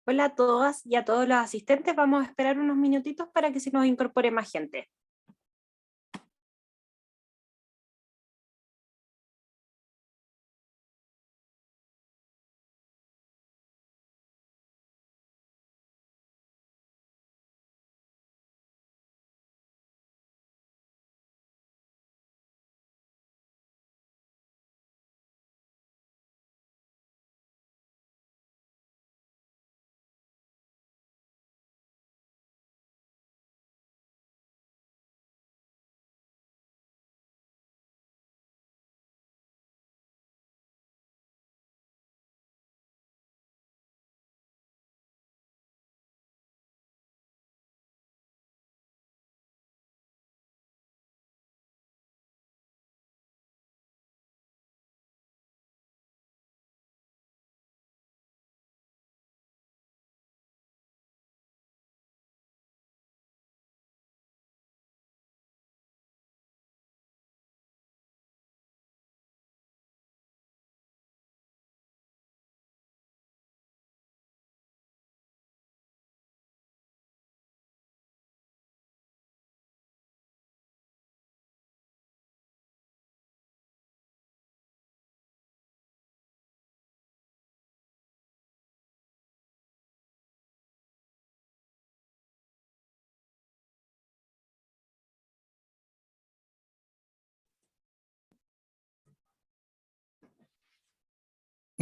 Hola a todas y a todos los asistentes. Vamos a esperar unos minutitos para que se nos incorpore más gente.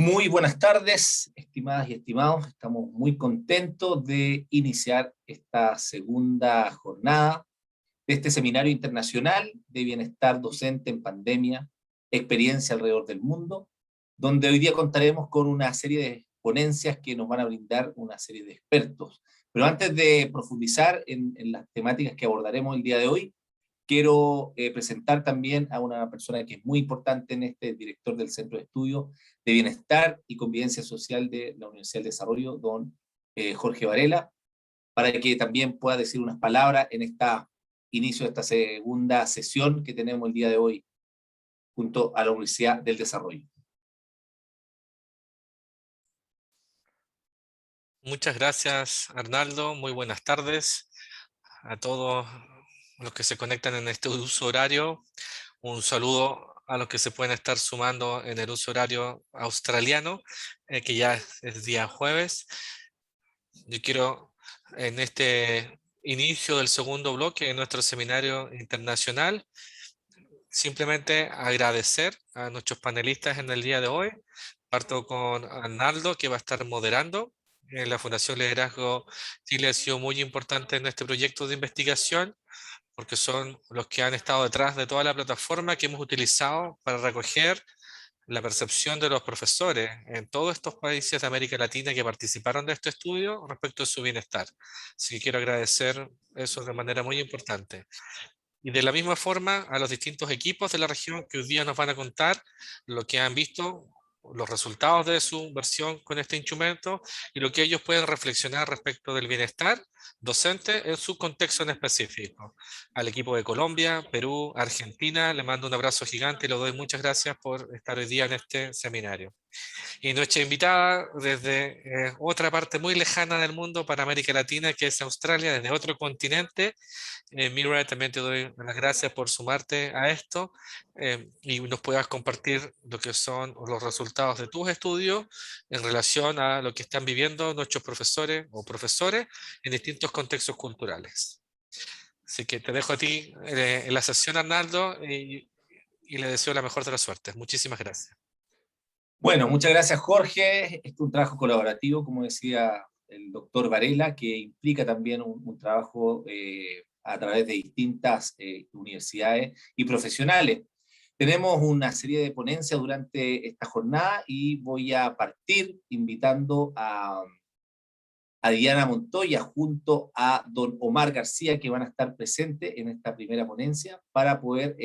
Muy buenas tardes, estimadas y estimados. Estamos muy contentos de iniciar esta segunda jornada de este seminario internacional de bienestar docente en pandemia, experiencia alrededor del mundo, donde hoy día contaremos con una serie de ponencias que nos van a brindar una serie de expertos. Pero antes de profundizar en las temáticas que abordaremos el día de hoy, quiero presentar también a una persona que es muy importante en este, director del Centro de Estudios de Bienestar y Convivencia Social de la Universidad del Desarrollo, don Jorge Varela, para que también pueda decir unas palabras en este inicio de esta segunda sesión que tenemos el día de hoy junto a la Universidad del Desarrollo. Muchas gracias, Arnaldo. Muy buenas tardes a todos los que se conectan en este uso horario. Un saludo a los que se pueden estar sumando en el uso horario australiano, que ya es día jueves. Yo quiero, en este inicio del segundo bloque de nuestro seminario internacional, simplemente agradecer a nuestros panelistas en el día de hoy. Parto con Arnaldo, que va a estar moderando. La Fundación Liderazgo Chile ha sido muy importante en este proyecto de investigación, porque son los que han estado detrás de toda la plataforma que hemos utilizado para recoger la percepción de los profesores en todos estos países de América Latina que participaron de este estudio respecto a su bienestar. Así que quiero agradecer eso de manera muy importante. Y de la misma forma a los distintos equipos de la región que hoy día nos van a contar lo que han visto, los resultados de su versión con este instrumento y lo que ellos pueden reflexionar respecto del bienestar docente en su contexto en específico. Al equipo de Colombia, Perú, Argentina, le mando un abrazo gigante y le doy muchas gracias por estar hoy día en este seminario. Y nuestra invitada desde otra parte muy lejana del mundo para América Latina, que es Australia, desde otro continente. Mira, también te doy las gracias por sumarte a esto y nos puedas compartir lo que son los resultados de tus estudios en relación a lo que están viviendo nuestros profesores o profesores en distintos contextos culturales. Así que te dejo a ti en la sesión, Arnaldo, y le deseo la mejor de las suertes. Muchísimas gracias. Bueno, muchas gracias, Jorge. Este es un trabajo colaborativo, como decía el doctor Varela, que implica también un trabajo a través de distintas universidades y profesionales. Tenemos una serie de ponencias durante esta jornada y voy a partir invitando a Diana Montoya junto a don Omar García, que van a estar presentes en esta primera ponencia para poder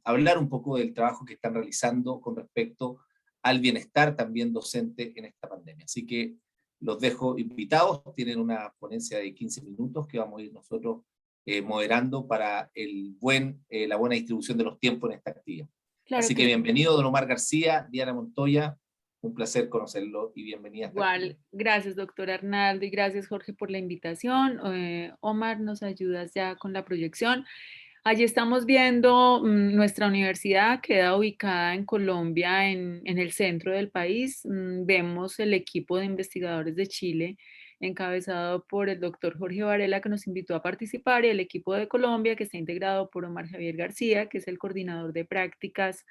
hablar un poco del trabajo que están realizando con respecto al bienestar también docente en esta pandemia. Así que los dejo invitados, tienen una ponencia de 15 minutos que vamos a ir nosotros moderando para la buena distribución de los tiempos en esta actividad. Claro Así que que sí. bienvenido, don Omar García, Diana Montoya. Un placer conocerlo y bienvenida a esta actividad. Igual, gracias, doctor Arnaldo, y gracias, Jorge, por la invitación. Omar, ¿nos ayudas ya con la proyección? Allí estamos viendo nuestra universidad, queda ubicada en Colombia, en el centro del país. Vemos el equipo de investigadores de Chile, encabezado por el doctor Jorge Varela, que nos invitó a participar, y el equipo de Colombia, que está integrado por Omar Javier García, que es el coordinador de prácticas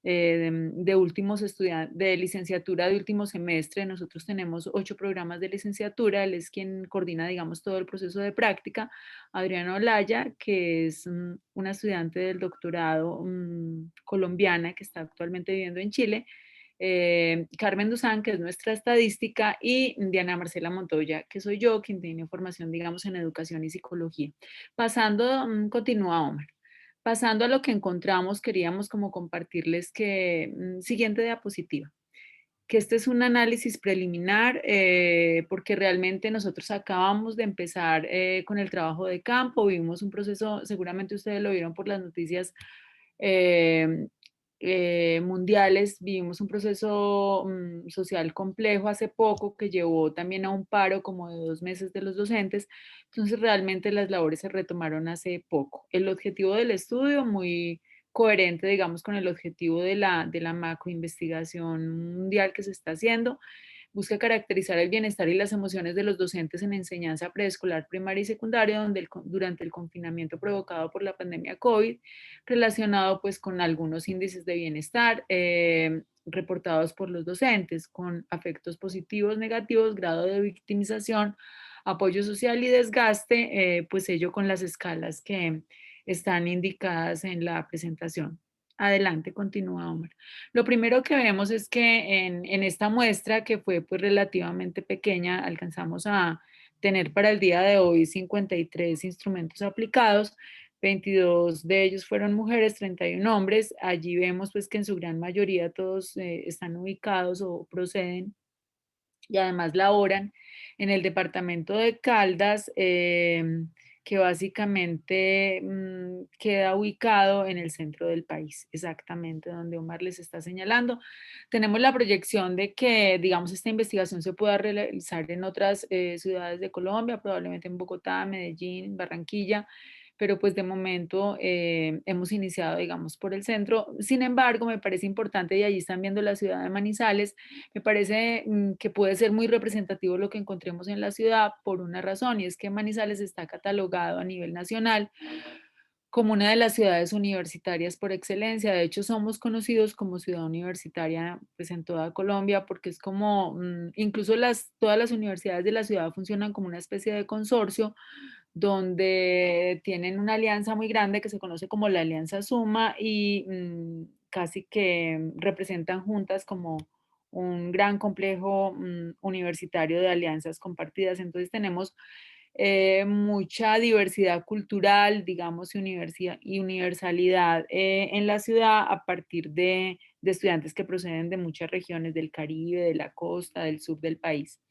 de últimos estudiantes, de licenciatura de último semestre. Nosotros tenemos 8 programas de licenciatura. Él es quien coordina, digamos, todo el proceso de práctica. Adriana Olaya, que es una estudiante del doctorado colombiana que está actualmente viviendo en Chile. Carmen Duzán, que es nuestra estadística, y Diana Marcela Montoya, que soy yo, quien tiene formación, digamos, en educación y psicología. Pasando, continúa Omar. Pasando a lo que encontramos, queríamos como compartirles que, siguiente diapositiva, que este es un análisis preliminar porque realmente nosotros acabamos de empezar con el trabajo de campo, vivimos un proceso, seguramente ustedes lo vieron por las noticias eh, mundiales, vivimos un proceso social complejo hace poco que llevó también a un paro como de 2 meses de los docentes. Entonces realmente las labores se retomaron hace poco. El objetivo del estudio, muy coherente, digamos, con el objetivo de la macroinvestigación mundial que se está haciendo, busca caracterizar el bienestar y las emociones de los docentes en enseñanza preescolar, primaria y secundaria durante el confinamiento provocado por la pandemia COVID, relacionado pues con algunos índices de bienestar reportados por los docentes, con afectos positivos, negativos, grado de victimización, apoyo social y desgaste, pues ello con las escalas que están indicadas en la presentación. Adelante, continúa Omar. Lo primero que vemos es que en esta muestra, que fue pues relativamente pequeña, alcanzamos a tener para el día de hoy 53 instrumentos aplicados, 22 de ellos fueron mujeres, 31 hombres. Allí vemos pues que en su gran mayoría todos están ubicados o proceden y además laboran en el departamento de Caldas, que básicamente queda ubicado en el centro del país, exactamente donde Omar les está señalando. Tenemos la proyección de que, digamos, esta investigación se pueda realizar en otras ciudades de Colombia, probablemente en Bogotá, Medellín, Barranquilla, pero pues de momento hemos iniciado, digamos, por el centro. Sin embargo, me parece importante, y allí están viendo la ciudad de Manizales, me parece que puede ser muy representativo lo que encontremos en la ciudad por una razón, y es que Manizales está catalogado a nivel nacional como una de las ciudades universitarias por excelencia. De hecho, somos conocidos como ciudad universitaria pues, en toda Colombia, porque es como, incluso todas las universidades de la ciudad funcionan como una especie de consorcio donde tienen una alianza muy grande que se conoce como la Alianza Suma y casi que representan juntas como un gran complejo universitario de alianzas compartidas. Entonces tenemos mucha diversidad cultural, digamos, y universalidad en la ciudad a partir de estudiantes que proceden de muchas regiones del Caribe, de la costa, del sur del país.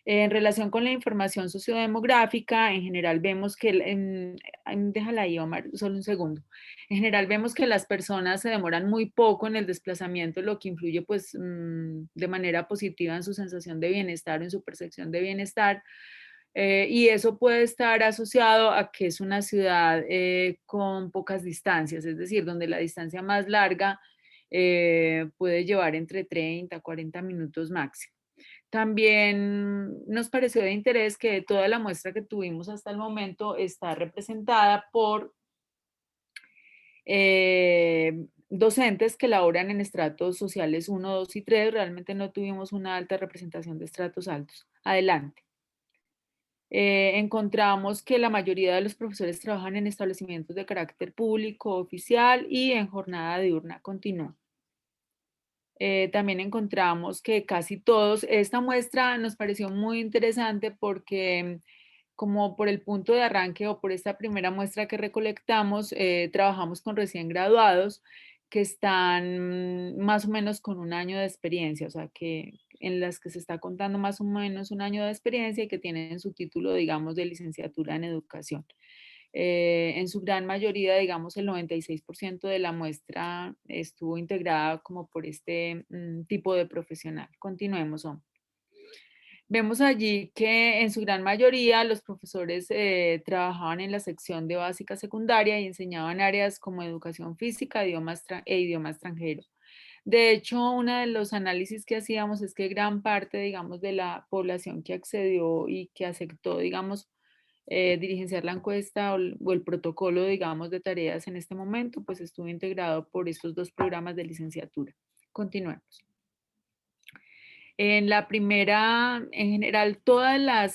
En relación con la información sociodemográfica, en general vemos que, déjala ahí, Omar, solo un segundo. En general vemos que las personas se demoran muy poco en el desplazamiento, lo que influye pues de manera positiva en su sensación de bienestar o en su percepción de bienestar. Y eso puede estar asociado a que es una ciudad con pocas distancias, es decir, donde la distancia más larga puede llevar entre 30 a 40 minutos máximo. También nos pareció de interés que toda la muestra que tuvimos hasta el momento está representada por docentes que laboran en estratos sociales 1, 2 y 3. Realmente no tuvimos una alta representación de estratos altos. Adelante. Encontramos que la mayoría de los profesores trabajan en establecimientos de carácter público, oficial y en jornada diurna continua. También encontramos que casi todos, esta muestra nos pareció muy interesante porque como por el punto de arranque o por esta primera muestra que recolectamos, trabajamos con recién graduados que están más o menos con un año de experiencia, o sea, que en las que se está contando más o menos un año de experiencia y que tienen su título, digamos, de licenciatura en educación. En su gran mayoría, digamos, el 96% de la muestra estuvo integrada como por este tipo de profesional. Continuemos, Omar. Vemos allí que en su gran mayoría los profesores trabajaban en la sección de básica secundaria y enseñaban áreas como educación física, idioma extranjero. De hecho, uno de los análisis que hacíamos es que gran parte, digamos, de la población que accedió y que aceptó, digamos, dirigenciar la encuesta o el protocolo, digamos, de tareas en este momento, pues estuvo integrado por estos dos programas de licenciatura. Continuemos. En la primera, en general,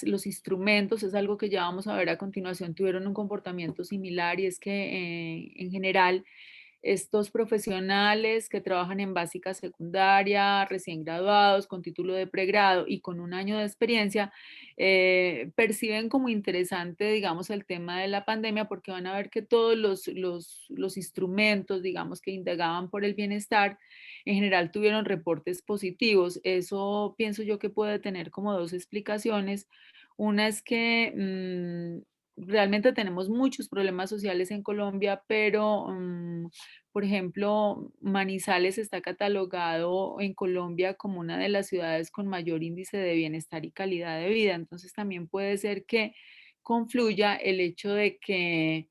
los instrumentos, es algo que ya vamos a ver a continuación, tuvieron un comportamiento similar y es que en general estos profesionales que trabajan en básica secundaria, recién graduados, con título de pregrado y con un año de experiencia, perciben como interesante, digamos, el tema de la pandemia porque van a ver que todos los instrumentos, digamos, que indagaban por el bienestar, en general tuvieron reportes positivos. Eso pienso yo que puede tener como dos explicaciones. Una es que realmente tenemos muchos problemas sociales en Colombia, pero, por ejemplo, Manizales está catalogado en Colombia como una de las ciudades con mayor índice de bienestar y calidad de vida. Entonces también puede ser que confluya el hecho de que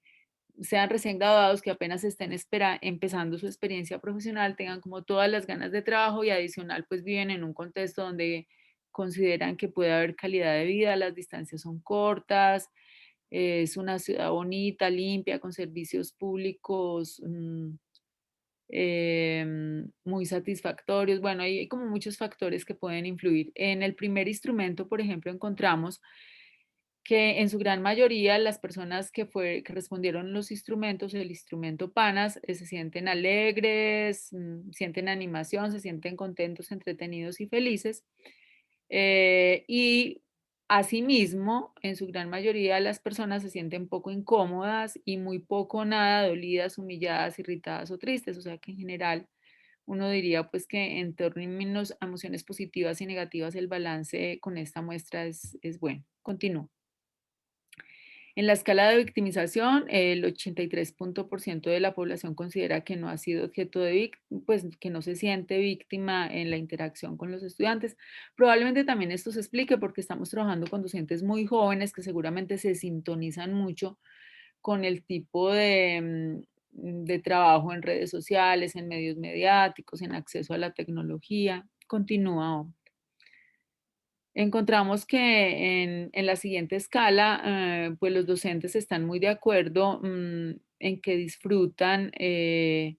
sean recién graduados, que apenas estén empezando su experiencia profesional, tengan como todas las ganas de trabajo y adicional pues viven en un contexto donde consideran que puede haber calidad de vida, las distancias son cortas, es una ciudad bonita, limpia, con servicios públicos muy satisfactorios. Bueno, hay como muchos factores que pueden influir. En el primer instrumento, por ejemplo, encontramos que en su gran mayoría las personas que respondieron los instrumentos, el instrumento PANAS, se sienten alegres, sienten animación, se sienten contentos, entretenidos y felices. Y asimismo, en su gran mayoría las personas se sienten poco incómodas y muy poco o nada dolidas, humilladas, irritadas o tristes. O sea que en general uno diría pues que en términos emociones positivas y negativas el balance con esta muestra es bueno. Continúo. En la escala de victimización, el 83% de la población considera que no ha sido objeto de pues que no se siente víctima en la interacción con los estudiantes. Probablemente también esto se explique porque estamos trabajando con docentes muy jóvenes que seguramente se sintonizan mucho con el tipo de trabajo en redes sociales, en medios mediáticos, en acceso a la tecnología. Continúa. Encontramos que en la siguiente escala, pues los docentes están muy de acuerdo en que disfrutan de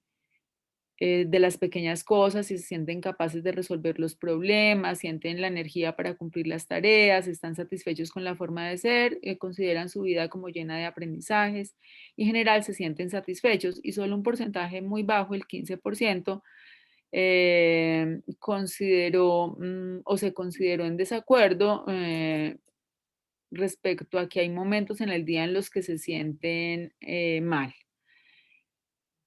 las pequeñas cosas y se sienten capaces de resolver los problemas, sienten la energía para cumplir las tareas, están satisfechos con la forma de ser, consideran su vida como llena de aprendizajes y en general se sienten satisfechos y solo un porcentaje muy bajo, el 15%, consideró o se consideró en desacuerdo respecto a que hay momentos en el día en los que se sienten mal.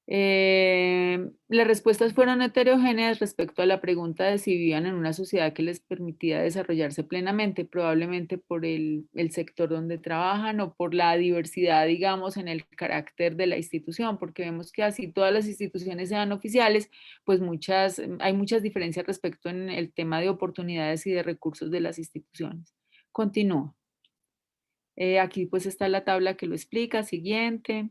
Las respuestas fueron heterogéneas respecto a la pregunta de si vivían en una sociedad que les permitía desarrollarse plenamente, probablemente por el sector donde trabajan o por la diversidad, digamos, en el carácter de la institución, porque vemos que así todas las instituciones sean oficiales, pues hay muchas diferencias respecto en el tema de oportunidades y de recursos de las instituciones. Continúo. Aquí pues está la tabla que lo explica. Siguiente.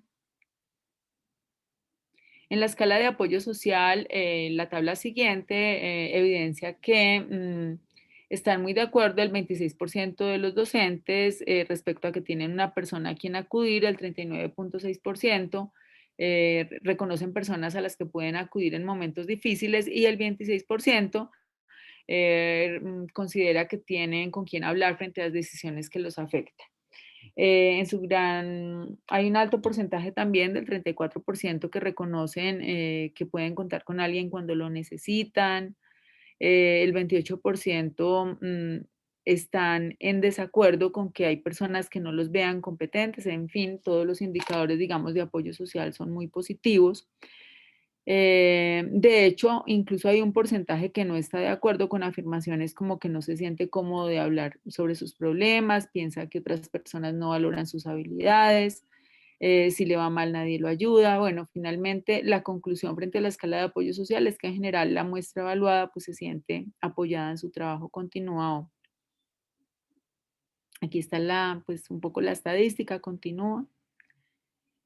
En la escala de apoyo social, la tabla siguiente evidencia que están muy de acuerdo el 26% de los docentes respecto a que tienen una persona a quien acudir, el 39.6% reconocen personas a las que pueden acudir en momentos difíciles y el 26% considera que tienen con quién hablar frente a las decisiones que los afectan. Hay un alto porcentaje también del 34% que reconocen que pueden contar con alguien cuando lo necesitan. El 28% están en desacuerdo con que hay personas que no los vean competentes. En fin, todos los indicadores, digamos, de apoyo social son muy positivos. De hecho, incluso hay un porcentaje que no está de acuerdo con afirmaciones como que no se siente cómodo de hablar sobre sus problemas, piensa que otras personas no valoran sus habilidades, si le va mal nadie lo ayuda. Bueno, finalmente la conclusión frente a la escala de apoyo social es que en general la muestra evaluada pues se siente apoyada en su trabajo continuado. Aquí está pues un poco la estadística, continúa.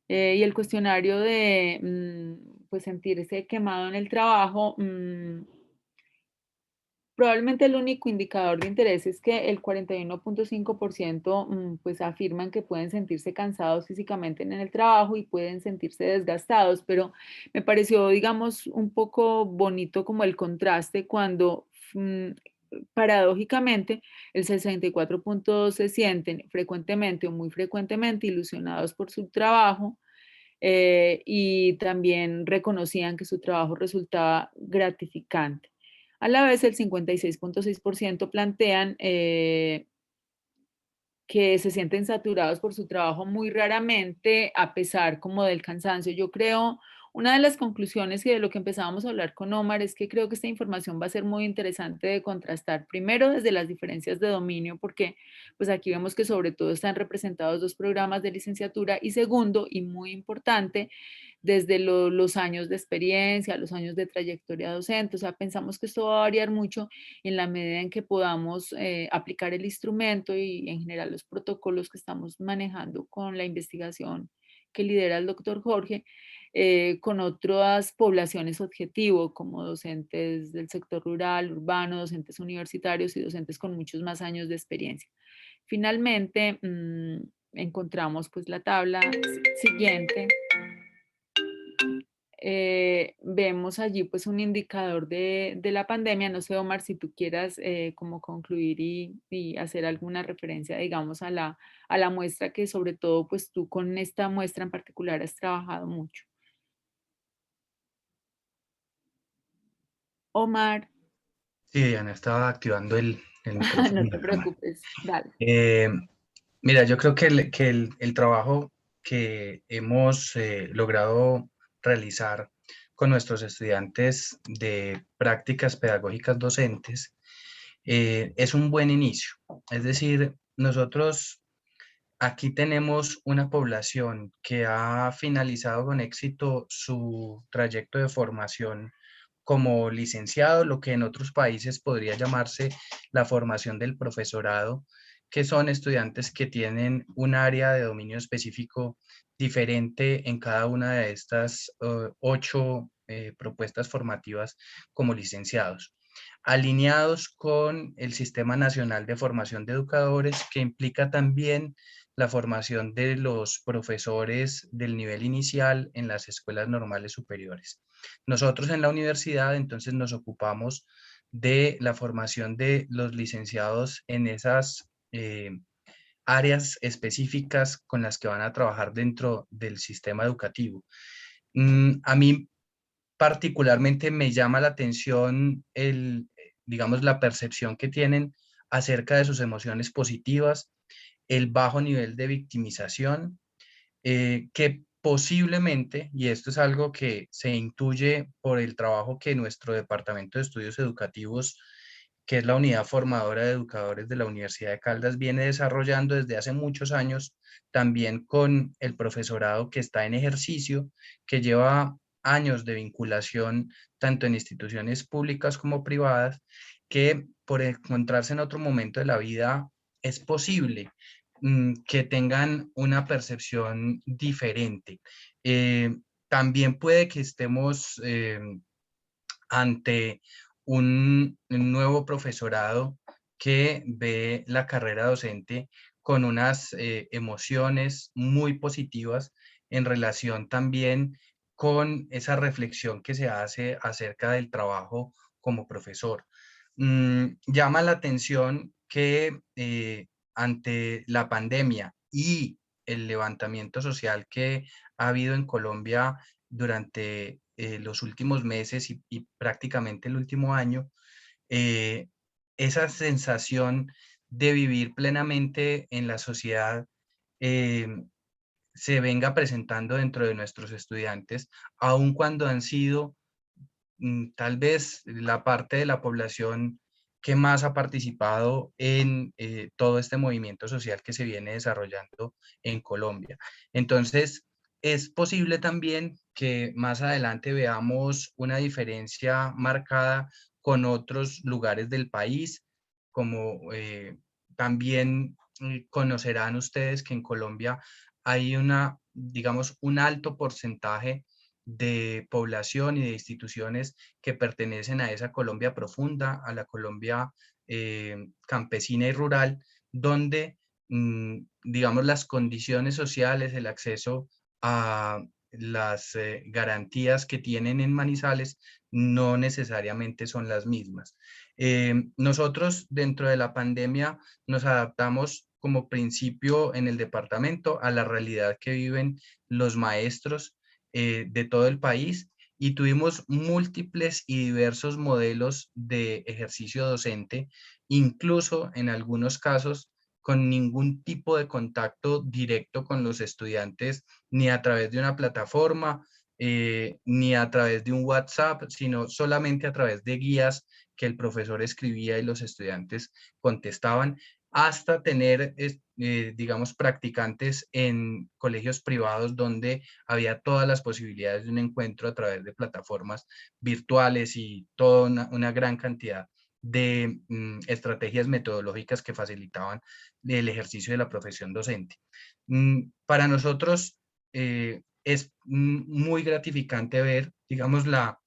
Y el cuestionario de pues sentirse quemado en el trabajo, probablemente el único indicador de interés es que el 41.5% pues afirman que pueden sentirse cansados físicamente en el trabajo y pueden sentirse desgastados, pero me pareció, digamos, un poco bonito como el contraste cuando paradójicamente el 64.2 se sienten frecuentemente o muy frecuentemente ilusionados por su trabajo, y también reconocían que su trabajo resultaba gratificante. A la vez, el 56.6% plantean que se sienten saturados por su trabajo muy raramente, a pesar como del cansancio. Yo creo, una de las conclusiones y de lo que empezábamos a hablar con Omar es que creo que esta información va a ser muy interesante de contrastar, primero desde las diferencias de dominio, porque pues aquí vemos que sobre todo están representados 2 programas de licenciatura, y segundo, y muy importante, desde los años de experiencia, los años de trayectoria docente. O sea, pensamos que esto va a variar mucho en la medida en que podamos aplicar el instrumento y en general los protocolos que estamos manejando con la investigación que lidera el doctor Jorge, con otras poblaciones objetivo, como docentes del sector rural, urbano, docentes universitarios y docentes con muchos más años de experiencia. Finalmente, encontramos pues la tabla siguiente. Vemos allí pues un indicador de la pandemia. No sé, Omar, si tú quieras como concluir y hacer alguna referencia, digamos, a la muestra, que sobre todo pues tú con esta muestra en particular has trabajado mucho. Omar, Sí, Diana, estaba activando el micrófono. no te preocupes, dale. Eh, Mira, yo creo que el trabajo que hemos logrado realizar con nuestros estudiantes de prácticas pedagógicas docentes es un buen inicio. Es decir, nosotros aquí tenemos una población que ha finalizado con éxito su trayecto de formación como licenciado, lo que en otros países podría llamarse la formación del profesorado, que son estudiantes que tienen un área de dominio específico diferente en cada una de estas 8 propuestas formativas como licenciados, alineados con el Sistema Nacional de Formación de Educadores, que implica también la formación de los profesores del nivel inicial en las escuelas normales superiores. Nosotros en la universidad entonces nos ocupamos de la formación de los licenciados en esas áreas específicas con las que van a trabajar dentro del sistema educativo. A mí particularmente me llama la atención digamos, la percepción que tienen acerca de sus emociones positivas, el bajo nivel de victimización, que posiblemente, y esto es algo que se intuye por el trabajo que nuestro Departamento de Estudios Educativos, que es la unidad formadora de educadores de la Universidad de Caldas, viene desarrollando desde hace muchos años, también con el profesorado que está en ejercicio, que lleva años de vinculación tanto en instituciones públicas como privadas, que por encontrarse en otro momento de la vida es posible que tengan una percepción diferente. También puede que estemos ante un nuevo profesorado que ve la carrera docente con unas emociones muy positivas en relación también con esa reflexión que se hace acerca del trabajo como profesor. Llama la atención que ante la pandemia y el levantamiento social que ha habido en Colombia durante los últimos meses y prácticamente el último año, esa sensación de vivir plenamente en la sociedad eh, se venga presentando dentro de nuestros estudiantes, aun cuando han sido tal vez la parte de la población que más ha participado en todo este movimiento social que se viene desarrollando en Colombia. Entonces, es posible también que más adelante veamos una diferencia marcada con otros lugares del país, como también conocerán ustedes que en Colombia hay digamos, un alto porcentaje de población y de instituciones que pertenecen a esa Colombia profunda, a la Colombia campesina y rural, donde, digamos, las condiciones sociales, el acceso a las garantías que tienen en Manizales no necesariamente son las mismas. Nosotros dentro de la pandemia nos adaptamos como principio en el departamento a la realidad que viven los maestros de todo el país y tuvimos múltiples y diversos modelos de ejercicio docente, incluso en algunos casos con ningún tipo de contacto directo con los estudiantes, ni a través de una plataforma, ni a través de un WhatsApp, sino solamente a través de guías que el profesor escribía y los estudiantes contestaban, hasta tener, digamos, practicantes en colegios privados donde había todas las posibilidades de un encuentro a través de plataformas virtuales y toda una gran cantidad de estrategias metodológicas que facilitaban el ejercicio de la profesión docente. Para nosotros es muy gratificante ver, digamos, la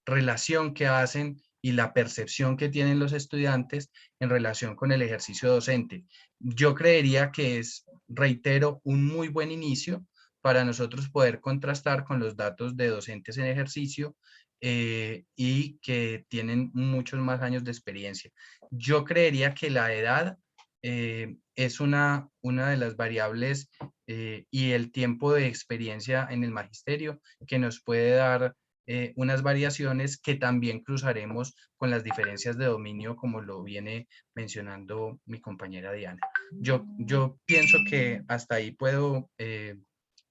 relación que hacen y la percepción que tienen los estudiantes en relación con el ejercicio docente. Yo creería que es, reitero, un muy buen inicio para nosotros poder contrastar con los datos de docentes en ejercicio y que tienen muchos más años de experiencia. Yo creería que la edad es una de las variables y el tiempo de experiencia en el magisterio que nos puede dar unas variaciones que también cruzaremos con las diferencias de dominio, como lo viene mencionando mi compañera Diana. Yo pienso que hasta ahí puedo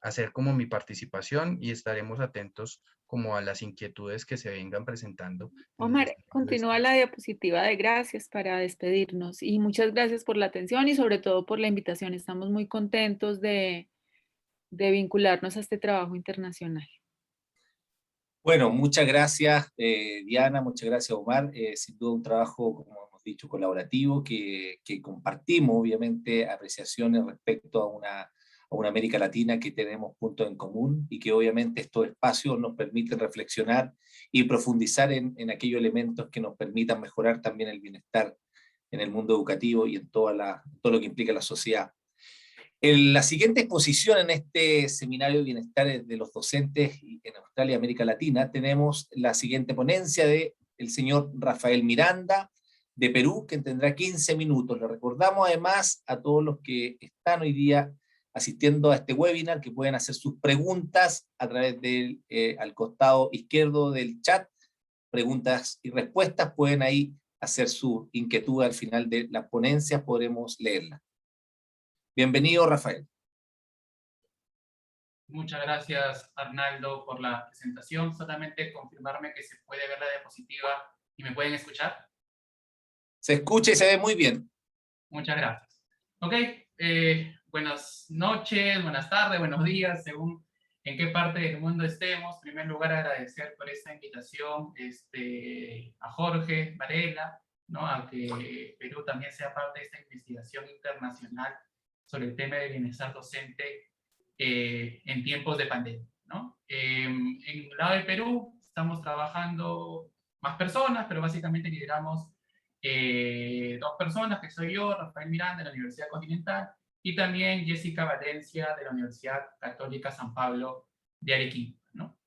hacer como mi participación y estaremos atentos como a las inquietudes que se vengan presentando. Omar, continúa la diapositiva de gracias para despedirnos y muchas gracias por la atención y sobre todo por la invitación. Estamos muy contentos de vincularnos a este trabajo internacional. Bueno, muchas gracias Diana, muchas gracias Omar. Sin duda un trabajo, como hemos dicho, colaborativo, que compartimos obviamente apreciaciones respecto a una América Latina que tenemos puntos en común y que obviamente estos espacios nos permiten reflexionar y profundizar en aquellos elementos que nos permitan mejorar también el bienestar en el mundo educativo y en todo lo que implica la sociedad. La siguiente exposición en este seminario de bienestar de los docentes en Australia y América Latina, tenemos la siguiente ponencia del señor Rafael Miranda, de Perú, que tendrá 15 minutos. Le recordamos además a todos los que están hoy día asistiendo a este webinar que pueden hacer sus preguntas a través del al costado izquierdo del chat, preguntas y respuestas, pueden ahí hacer su inquietud al final de las ponencias, podremos leerla. Bienvenido, Rafael. Muchas gracias, Arnaldo, por la presentación. Solamente confirmarme que se puede ver la diapositiva y me pueden escuchar. Se escucha y se ve muy bien. Muchas gracias. Ok, buenas noches, buenas tardes, buenos días, según en qué parte del mundo estemos. En primer lugar, agradecer por esta invitación a Jorge Varela, ¿no? A que Perú también sea parte de esta investigación internacional sobre el tema del bienestar docente en tiempos de pandemia, ¿no? En el lado de Perú estamos trabajando más personas, pero básicamente lideramos 2 personas, que soy yo, Rafael Miranda, de la Universidad Continental, y también Jessica Valencia, de la Universidad Católica San Pablo de Arequipa, ¿no?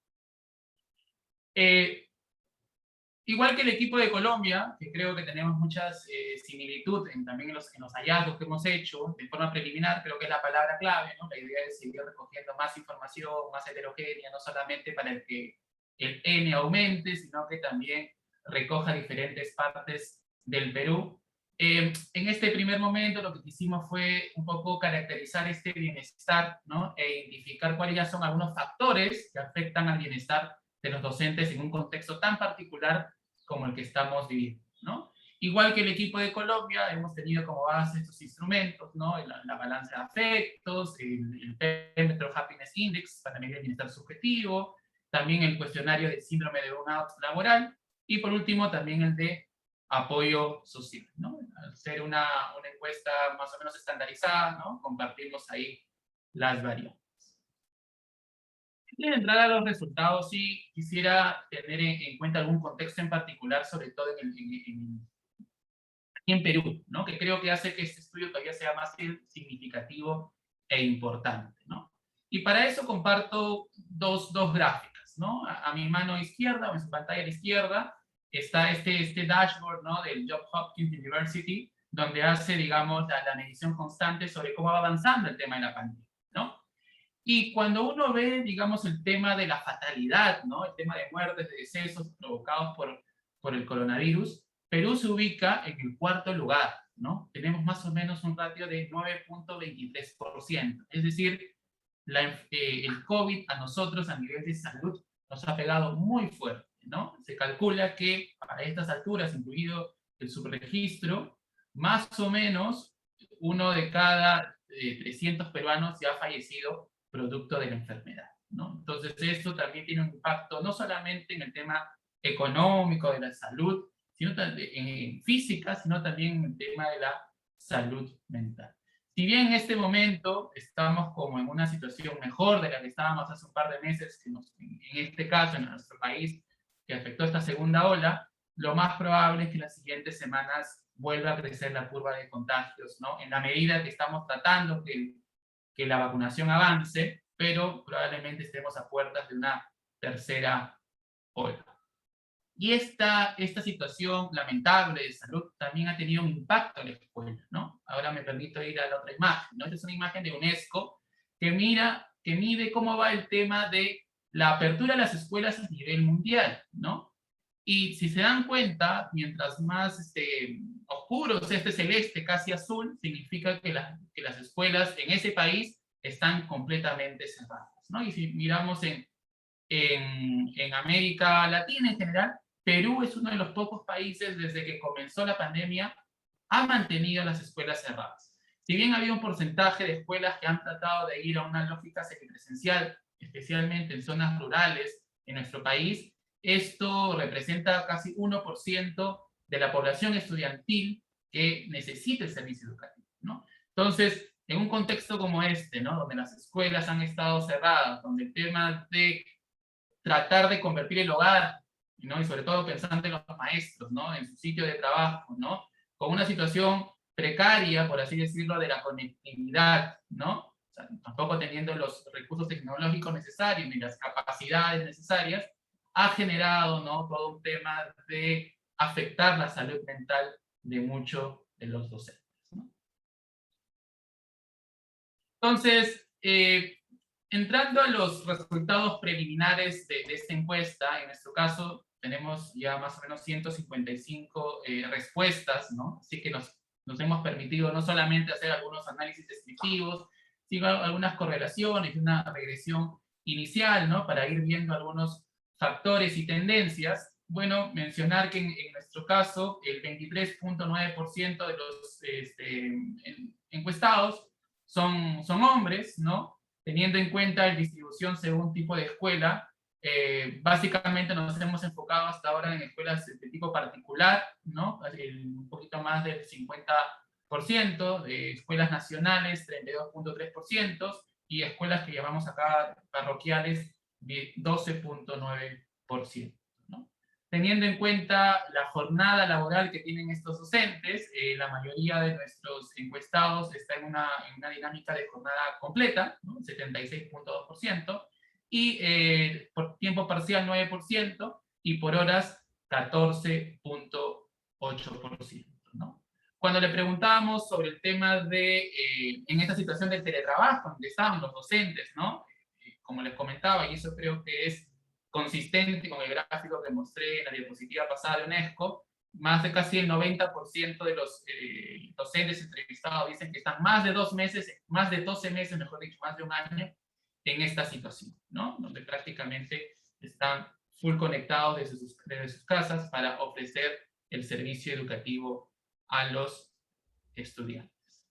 Igual que el equipo de Colombia, que creo que tenemos muchas similitudes también en los hallazgos que hemos hecho, de forma preliminar, creo que es la palabra clave, ¿no? La idea es seguir recogiendo más información, más heterogénea, no solamente para que el N aumente, sino que también recoja diferentes partes del Perú. En este primer momento lo que quisimos fue un poco caracterizar este bienestar, ¿no? E identificar cuáles ya son algunos factores que afectan al bienestar de los docentes en un contexto tan particular como el que estamos viviendo, ¿no? Igual que el equipo de Colombia, hemos tenido como base estos instrumentos, ¿no? La balanza de afectos, el perímetro Index para medir el bienestar subjetivo, también el cuestionario de síndrome de burnout laboral, y por último también el de apoyo social, ¿no? Al ser una encuesta más o menos estandarizada, ¿no? Compartimos ahí las variables. Antes de entrar a los resultados, sí quisiera tener en cuenta algún contexto en particular, sobre todo aquí en Perú, ¿no? Que creo que hace que este estudio todavía sea más significativo e importante, ¿no? Y para eso comparto dos gráficas, ¿no? A mi mano izquierda, o en su pantalla a la izquierda, está este dashboard, ¿no? Del Johns Hopkins University, donde hace, digamos, la medición constante sobre cómo va avanzando el tema de la pandemia, ¿no? Y cuando uno ve, digamos, el tema de la fatalidad, ¿no? El tema de muertes, de decesos provocados por el coronavirus, Perú se ubica en el cuarto lugar, ¿no? Tenemos más o menos un ratio de 9.23%. Es decir, el COVID a nosotros a nivel de salud nos ha pegado muy fuerte, ¿no? Se calcula que para estas alturas, incluido el subregistro, más o menos uno de cada 300 peruanos ya ha fallecido producto de la enfermedad, ¿no? Entonces esto también tiene un impacto no solamente en el tema económico de la salud, sino en física, sino también en el tema de la salud mental. Si bien en este momento estamos como en una situación mejor de la que estábamos hace un par de meses, en este caso en nuestro país, que afectó esta segunda ola, lo más probable es que las siguientes semanas vuelva a crecer la curva de contagios, ¿no? En la medida que estamos tratando que la vacunación avance, pero probablemente estemos a puertas de una tercera ola. Y esta situación lamentable de salud también ha tenido un impacto en la escuela, ¿no? Ahora me permito ir a la otra imagen, ¿no? Esta es una imagen de UNESCO que mide cómo va el tema de la apertura de las escuelas a nivel mundial, ¿no? Y si se dan cuenta, mientras más oscuro es este celeste, casi azul, significa que las escuelas en ese país están completamente cerradas, ¿no? Y si miramos en América Latina en general, Perú es uno de los pocos países desde que comenzó la pandemia ha mantenido las escuelas cerradas. Si bien había un porcentaje de escuelas que han tratado de ir a una lógica semipresencial, especialmente en zonas rurales en nuestro país, esto representa casi 1% de la población estudiantil que necesita el servicio educativo, ¿no? Entonces, en un contexto como este, ¿no? Donde las escuelas han estado cerradas, donde el tema de tratar de convertir el hogar, ¿no? Y sobre todo pensando en los maestros, ¿no? En su sitio de trabajo, ¿no? Con una situación precaria, por así decirlo, de la conectividad, ¿no? O sea, tampoco teniendo los recursos tecnológicos necesarios ni las capacidades necesarias, ha generado, ¿no? Todo un tema de afectar la salud mental de muchos de los docentes, ¿no? Entonces, entrando a los resultados preliminares de esta encuesta, en nuestro caso tenemos ya más o menos 155 respuestas, ¿no? Así que nos hemos permitido no solamente hacer algunos análisis descriptivos, sino algunas correlaciones y una regresión inicial, ¿no? Para ir viendo algunos factores y tendencias. Bueno, mencionar que en nuestro caso el 23.9% de los encuestados son hombres, ¿no? Teniendo en cuenta la distribución según tipo de escuela, básicamente nos hemos enfocado hasta ahora en escuelas de tipo particular, ¿no? Un poquito más del 50%, de escuelas nacionales 32.3%, y escuelas que llamamos acá parroquiales 12.9%, ¿no? Teniendo en cuenta la jornada laboral que tienen estos docentes, la mayoría de nuestros encuestados está en una dinámica de jornada completa, ¿no? 76.2%, y por tiempo parcial 9%, y por horas 14.8%, ¿no? Cuando le preguntábamos sobre el tema de, en esta situación del teletrabajo, donde estaban los docentes, ¿no? Como les comentaba, y eso creo que es consistente con el gráfico que mostré en la diapositiva pasada de UNESCO, más de casi el 90% de los docentes entrevistados dicen que están más de 12 meses, mejor dicho, más de un año en esta situación, ¿no? Donde prácticamente están full conectados desde sus casas para ofrecer el servicio educativo a los estudiantes.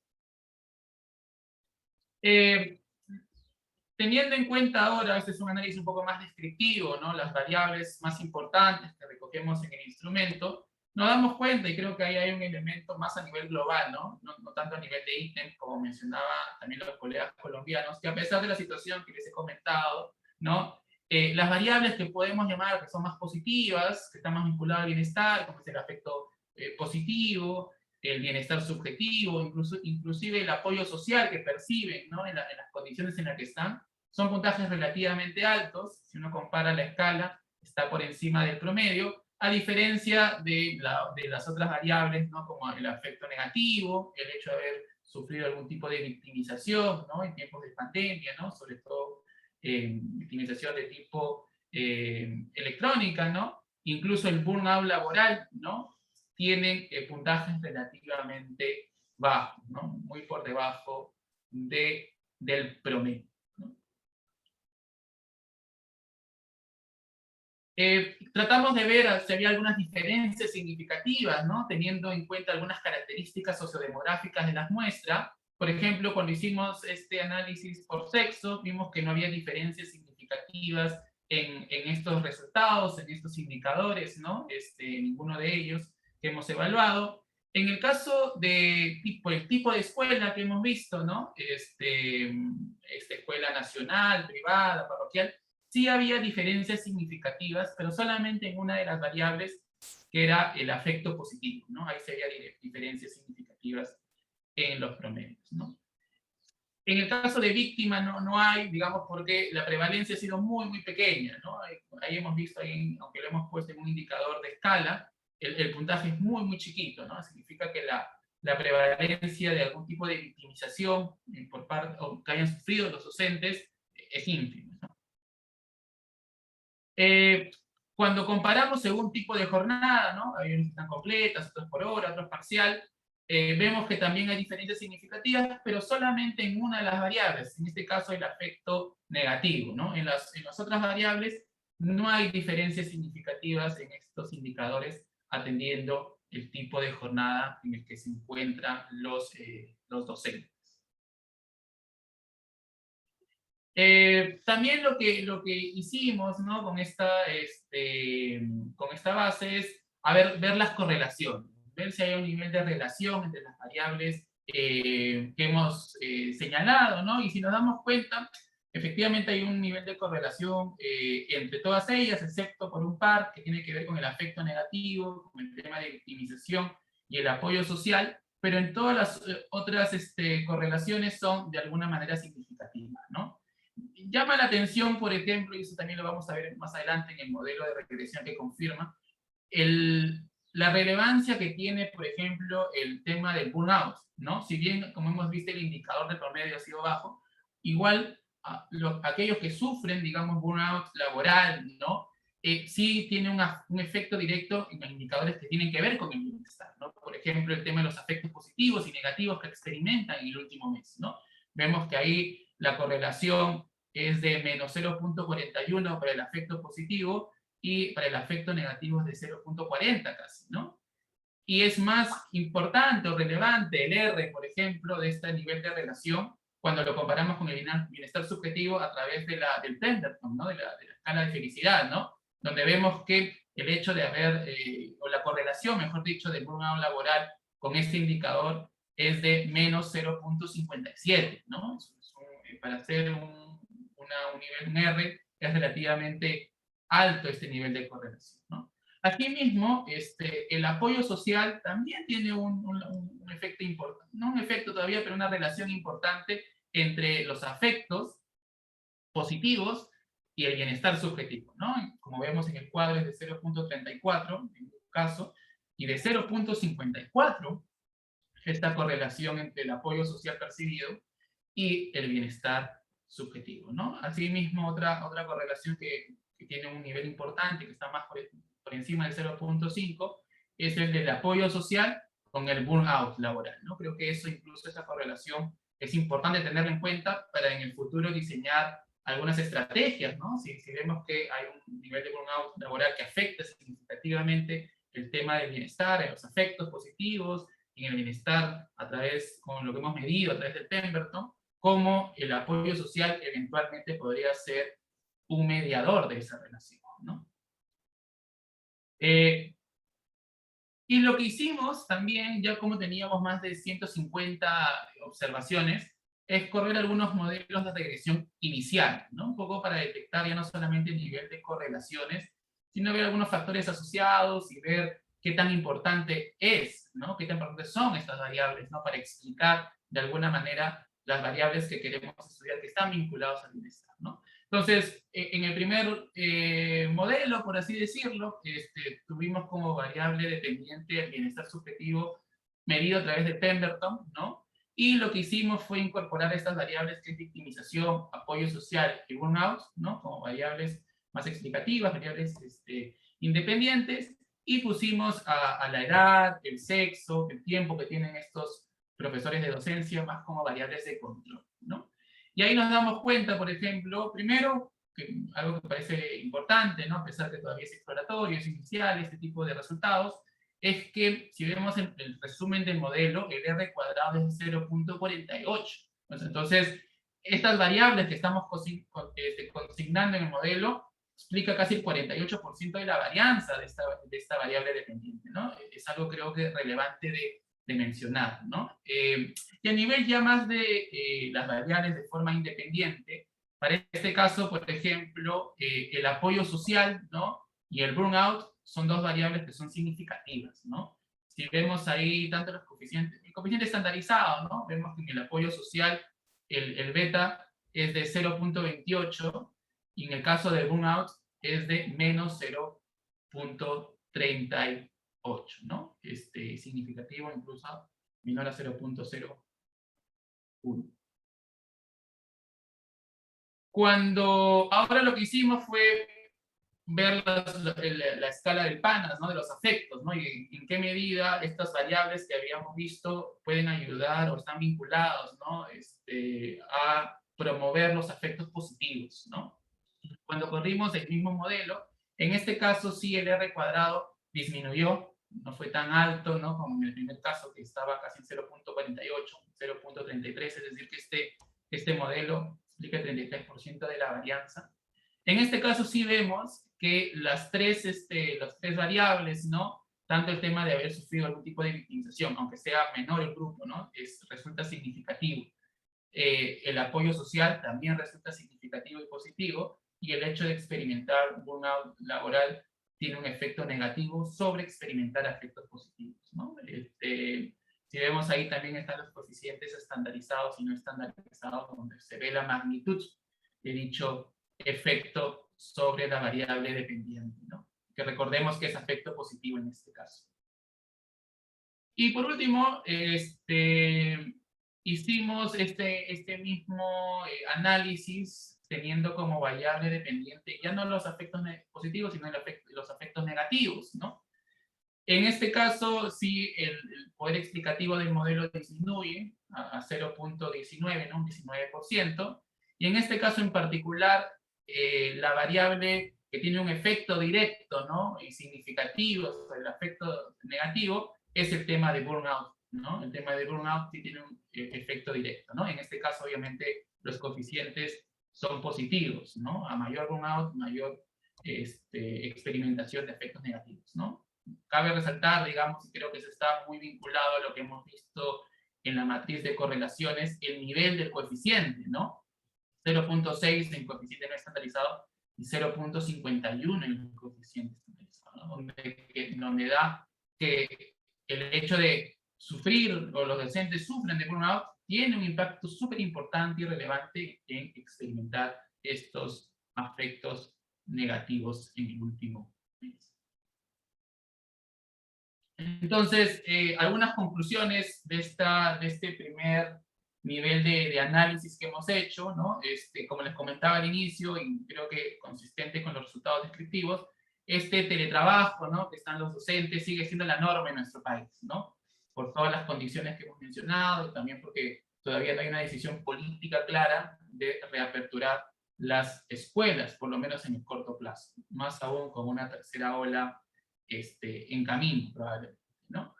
Teniendo en cuenta ahora, este es un análisis un poco más descriptivo, ¿no? Las variables más importantes que recogemos en el instrumento, nos damos cuenta, y creo que ahí hay un elemento más a nivel global, ¿no? No tanto a nivel de ítem, como mencionaba también los colegas colombianos, que a pesar de la situación que les he comentado, ¿no? Las variables que podemos llamar que son más positivas, que están más vinculadas al bienestar, como es el afecto positivo, el bienestar subjetivo, inclusive el apoyo social que perciben, ¿no? en las condiciones en las que están, son puntajes relativamente altos. Si uno compara la escala, está por encima del promedio, a diferencia de las otras variables, ¿no? Como el afecto negativo, el hecho de haber sufrido algún tipo de victimización, ¿no? En tiempos de pandemia, ¿no? Sobre todo victimización de tipo electrónica, ¿no? Incluso el burnout laboral, ¿no? Tienen puntajes relativamente bajos, ¿no? Muy por debajo del promedio, ¿no? Tratamos de ver si había algunas diferencias significativas, ¿no? Teniendo en cuenta algunas características sociodemográficas de las muestras. Por ejemplo, cuando hicimos este análisis por sexo, vimos que no había diferencias significativas en estos resultados, en estos indicadores, ¿no? Ninguno de ellos que hemos evaluado. En el caso de el tipo de escuela que hemos visto, ¿no? Escuela nacional, privada, parroquial, sí había diferencias significativas, pero solamente en una de las variables, que era el afecto positivo, ¿no? Ahí sí había diferencias significativas en los promedios, ¿no? En el caso de víctima no hay, digamos, porque la prevalencia ha sido muy, muy pequeña, ¿no? Ahí hemos visto, aunque lo hemos puesto en un indicador de escala, el puntaje es muy, muy chiquito, ¿no? Significa que la prevalencia de algún tipo de victimización por parte, o que hayan sufrido los docentes, es ínfima, ¿no? Cuando comparamos según tipo de jornada, ¿no? Hay unos que están completas, otros por hora, otros parcial, vemos que también hay diferencias significativas, pero solamente en una de las variables, en este caso el afecto negativo, ¿no? En las otras variables no hay diferencias significativas en estos indicadores, atendiendo el tipo de jornada en el que se encuentran los docentes. También lo que hicimos, ¿no? con esta base es ver las correlaciones, ver si hay un nivel de relación entre las variables que hemos señalado, ¿no? Y si nos damos cuenta, efectivamente hay un nivel de correlación entre todas ellas, excepto por un par que tiene que ver con el afecto negativo, con el tema de victimización y el apoyo social, pero en todas las otras correlaciones son de alguna manera significativas, ¿no? Llama la atención, por ejemplo, y eso también lo vamos a ver más adelante en el modelo de regresión que confirma, la relevancia que tiene, por ejemplo, el tema del burnout, ¿no? Si bien, como hemos visto, el indicador de promedio ha sido bajo, igual aquellos que sufren, digamos, burnout laboral, ¿no? Sí tiene un efecto directo en los indicadores que tienen que ver con el bienestar, ¿no? Por ejemplo, el tema de los afectos positivos y negativos que experimentan en el último mes, ¿no? Vemos que ahí la correlación es de menos 0.41 para el afecto positivo y para el afecto negativo es de 0.40 casi, ¿no? Y es más importante o relevante el R, por ejemplo, de este nivel de relación cuando lo comparamos con el bienestar subjetivo a través del Pemberton, ¿no? de la escala de felicidad, ¿no? Donde vemos que el hecho de haber, o la correlación, mejor dicho, del burnout laboral con este indicador es de menos 0.57, ¿no? Para hacer un R es relativamente alto este nivel de correlación, ¿no? Asimismo, el apoyo social también tiene un efecto importante, no un efecto todavía, pero una relación importante entre los afectos positivos y el bienestar subjetivo, ¿no? Como vemos en el cuadro es de 0.34 en este caso, y de 0.54 esta correlación entre el apoyo social percibido y el bienestar subjetivo, ¿no? Asimismo, otra correlación que tiene un nivel importante, que está más por encima del 0.5, es el del apoyo social con el burnout laboral, ¿no? Creo que eso, incluso esa correlación, es importante tenerla en cuenta para en el futuro diseñar algunas estrategias, ¿no? Si vemos que hay un nivel de burnout laboral que afecta significativamente el tema del bienestar, en los afectos positivos, y en el bienestar a través, con lo que hemos medido a través del Pemberton, cómo el apoyo social eventualmente podría ser un mediador de esa relación, ¿no? Y lo que hicimos también, ya como teníamos más de 150 observaciones, es correr algunos modelos de regresión inicial, ¿no? Un poco para detectar ya no solamente el nivel de correlaciones, sino ver algunos factores asociados y ver qué tan importante es, ¿no? Qué tan importantes son estas variables, ¿no? Para explicar de alguna manera las variables que queremos estudiar que están vinculados al bienestar, ¿no? Entonces, en el primer modelo, por así decirlo, tuvimos como variable dependiente el bienestar subjetivo medido a través de Pemberton, ¿no? Y lo que hicimos fue incorporar estas variables que es victimización, apoyo social y burnout, ¿no? Como variables más explicativas, variables independientes, y pusimos a la edad, el sexo, el tiempo que tienen estos profesores de docencia más como variables de control, ¿no? Y ahí nos damos cuenta, por ejemplo, primero, que algo que parece importante, ¿no? A pesar que todavía es exploratorio, es inicial, este tipo de resultados, es que si vemos el resumen del modelo, el R cuadrado es 0.48. Entonces, estas variables que estamos consignando en el modelo explica casi el 48% de la varianza de esta variable dependiente, ¿no? Es algo creo que relevante de mencionar, ¿no? Y a nivel ya más de las variables de forma independiente, para este caso, por ejemplo, el apoyo social, ¿no? Y el burnout son dos variables que son significativas, ¿no? Si vemos ahí tanto los coeficientes, el coeficiente estandarizado, ¿no? Vemos que en el apoyo social el beta es de 0.28 y en el caso del burnout es de menos 0.38, ¿no? Significativo incluso menor a 0.01. Ahora lo que hicimos fue ver la escala del PANAS, ¿no? De los afectos, ¿no? Y en qué medida estas variables que habíamos visto pueden ayudar o están vinculados, ¿no? A promover los afectos positivos, ¿no? Cuando corrimos el mismo modelo, en este caso sí el R cuadrado disminuyó, no fue tan alto, ¿no? Como en el primer caso que estaba casi en 0.48, 0.33, es decir que este modelo explica el 33% de la varianza. En este caso sí vemos que las tres variables, ¿no? Tanto el tema de haber sufrido algún tipo de victimización, aunque sea menor el grupo, ¿no? Resulta significativo. El apoyo social también resulta significativo y positivo, y el hecho de experimentar burnout laboral tiene un efecto negativo sobre experimentar efectos positivos, ¿no? Si vemos ahí también están los coeficientes estandarizados y no estandarizados, donde se ve la magnitud de dicho efecto sobre la variable dependiente, ¿no? Que recordemos que es efecto positivo en este caso. Y por último, hicimos este mismo análisis teniendo como variable dependiente ya no los afectos positivos, sino los afectos negativos, ¿no? En este caso, sí, el poder explicativo del modelo disminuye a 0.19, ¿no? Un 19%. Y en este caso en particular, la variable que tiene un efecto directo, ¿no? Y significativo sobre el efecto negativo es el tema de burnout, ¿no? El tema de burnout sí tiene un efecto directo, ¿no? En este caso, obviamente, los coeficientes son positivos, ¿no? A mayor burnout, mayor experimentación de efectos negativos, ¿no? Cabe resaltar, digamos, y creo que eso está muy vinculado a lo que hemos visto en la matriz de correlaciones, el nivel del coeficiente, ¿no? 0.6 en coeficiente no estandarizado y 0.51 en coeficiente estandarizado, ¿no? Donde da que el hecho de sufrir, o los docentes sufren de burnout, tiene un impacto súper importante y relevante en experimentar estos afectos negativos en el último mes. Entonces, algunas conclusiones de este primer nivel de análisis que hemos hecho, ¿no? Como les comentaba al inicio, y creo que consistente con los resultados descriptivos, teletrabajo, ¿no? Que están los docentes, sigue siendo la norma en nuestro país, ¿no? Por todas las condiciones que hemos mencionado, y también porque todavía no hay una decisión política clara de reaperturar las escuelas, por lo menos en el corto plazo, más aún con una tercera ola en camino, probablemente, ¿no?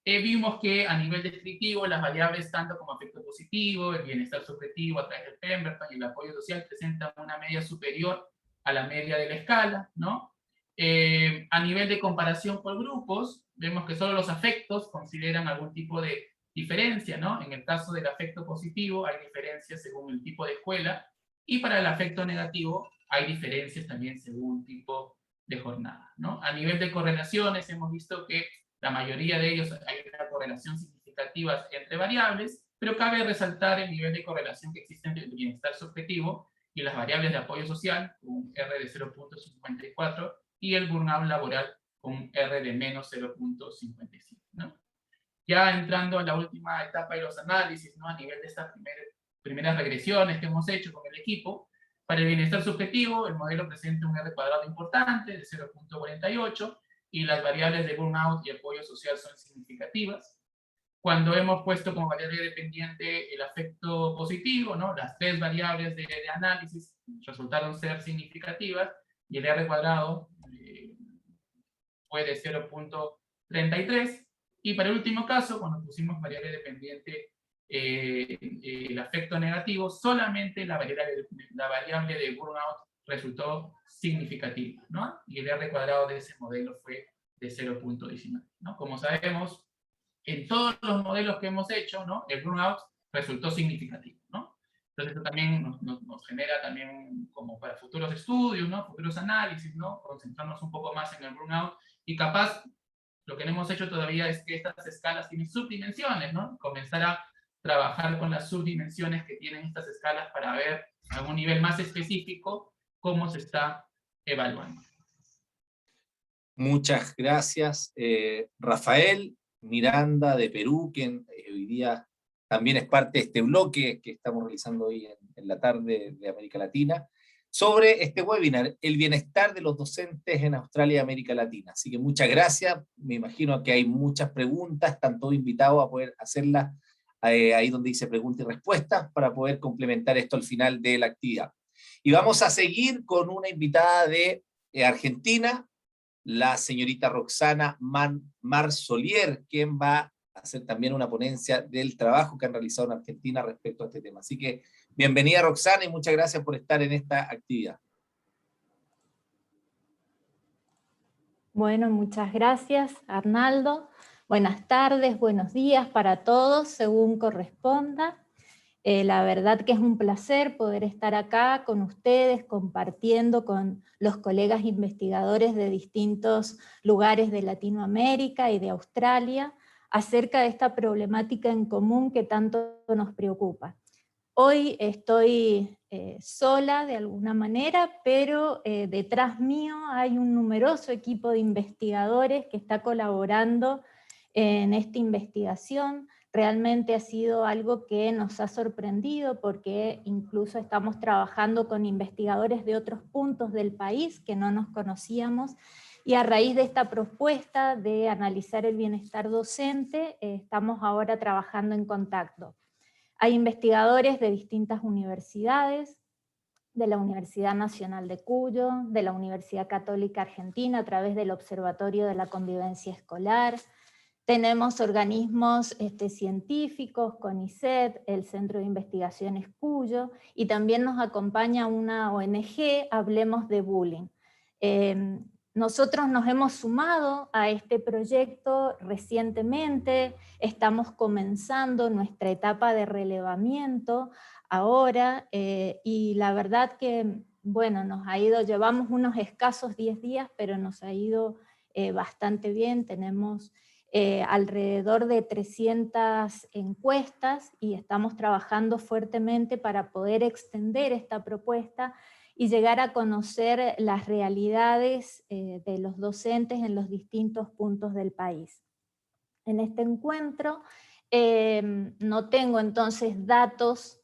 Vimos que a nivel descriptivo las variables tanto como afecto positivo, el bienestar subjetivo a través del Pemberton y el apoyo social presentan una media superior a la media de la escala, ¿no? A nivel de comparación por grupos, vemos que solo los afectos consideran algún tipo de diferencia, ¿no? En el caso del afecto positivo hay diferencias según el tipo de escuela, y para el afecto negativo hay diferencias también según tipo de jornada, ¿no? A nivel de correlaciones hemos visto que la mayoría de ellos hay una correlación significativa entre variables, pero cabe resaltar el nivel de correlación que existe entre el bienestar subjetivo y las variables de apoyo social, con un R de 0.54, y el burnout laboral con un R de menos 0.55, ¿no? Ya entrando a la última etapa de los análisis, ¿no? A nivel de estas primeras regresiones que hemos hecho con el equipo, para el bienestar subjetivo, el modelo presenta un R cuadrado importante de 0.48, y las variables de burnout y apoyo social son significativas. Cuando hemos puesto como variable dependiente el afecto positivo, ¿no? Las tres variables de análisis resultaron ser significativas, y el R cuadrado fue de 0.33, y para el último caso, cuando pusimos variable dependiente el afecto negativo, solamente la variable de burnout resultó significativa, ¿no? Y el R cuadrado de ese modelo fue de 0.19, ¿no? Como sabemos, en todos los modelos que hemos hecho, ¿no? El burnout resultó significativo, ¿no? Entonces esto también nos genera también como para futuros estudios, ¿no? Futuros análisis, ¿no? Concentrarnos un poco más en el burnout, y capaz lo que no hemos hecho todavía es que estas escalas tienen subdimensiones, ¿no? Comenzar a trabajar con las subdimensiones que tienen estas escalas para ver a un nivel más específico cómo se está evaluando. Muchas gracias, Rafael Miranda de Perú, quien hoy día también es parte de este bloque que estamos realizando hoy en la tarde de América Latina, sobre este webinar, el bienestar de los docentes en Australia y América Latina. Así que muchas gracias, me imagino que hay muchas preguntas, están todos invitados a poder hacerlas ahí donde dice preguntas y respuestas, para poder complementar esto al final de la actividad. Y vamos a seguir con una invitada de Argentina, la señorita Roxana Marsolier, quien va a hacer también una ponencia del trabajo que han realizado en Argentina respecto a este tema. Así que bienvenida, Roxana, y muchas gracias por estar en esta actividad. Bueno, muchas gracias, Arnaldo. Buenas tardes, buenos días para todos, según corresponda. La verdad que es un placer poder estar acá con ustedes, compartiendo con los colegas investigadores de distintos lugares de Latinoamérica y de Australia acerca de esta problemática en común que tanto nos preocupa. Hoy estoy sola de alguna manera, pero detrás mío hay un numeroso equipo de investigadores que está colaborando en esta investigación. Realmente ha sido algo que nos ha sorprendido, porque incluso estamos trabajando con investigadores de otros puntos del país que no nos conocíamos, y a raíz de esta propuesta de analizar el bienestar docente, estamos ahora trabajando en contacto. Hay investigadores de distintas universidades, de la Universidad Nacional de Cuyo, de la Universidad Católica Argentina a través del Observatorio de la Convivencia Escolar. Tenemos organismos científicos, CONICET, el Centro de Investigaciones Cuyo, y también nos acompaña una ONG, Hablemos de Bullying. Nosotros nos hemos sumado a este proyecto recientemente, estamos comenzando nuestra etapa de relevamiento ahora, y la verdad que, bueno, nos ha ido, llevamos unos escasos 10 días, pero nos ha ido bastante bien. Tenemos alrededor de 300 encuestas, y estamos trabajando fuertemente para poder extender esta propuesta y llegar a conocer las realidades de los docentes en los distintos puntos del país. En este encuentro no tengo entonces datos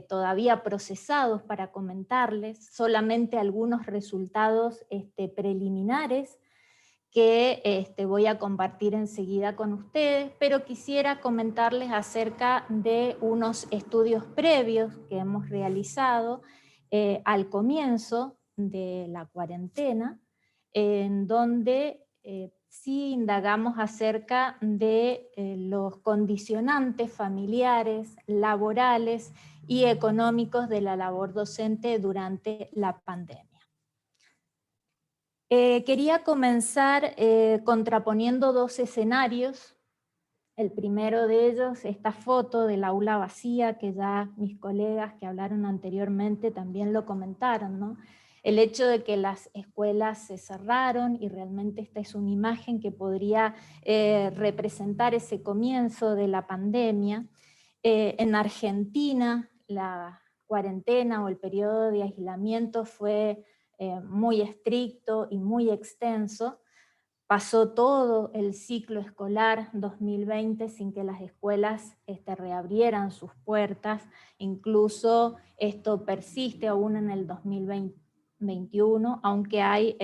todavía procesados para comentarles, solamente algunos resultados preliminares que voy a compartir enseguida con ustedes, pero quisiera comentarles acerca de unos estudios previos que hemos realizado al comienzo de la cuarentena, en donde sí indagamos acerca de los condicionantes familiares, laborales y económicos de la labor docente durante la pandemia. Quería comenzar contraponiendo dos escenarios. El primero de ellos, esta foto del aula vacía, que ya mis colegas que hablaron anteriormente también lo comentaron, ¿no? El hecho de que las escuelas se cerraron, y realmente esta es una imagen que podría representar ese comienzo de la pandemia. En Argentina, la cuarentena o el periodo de aislamiento fue muy estricto y muy extenso. Pasó todo el ciclo escolar 2020 sin que las escuelas reabrieran sus puertas. Incluso esto persiste aún en el 2021, aunque hay,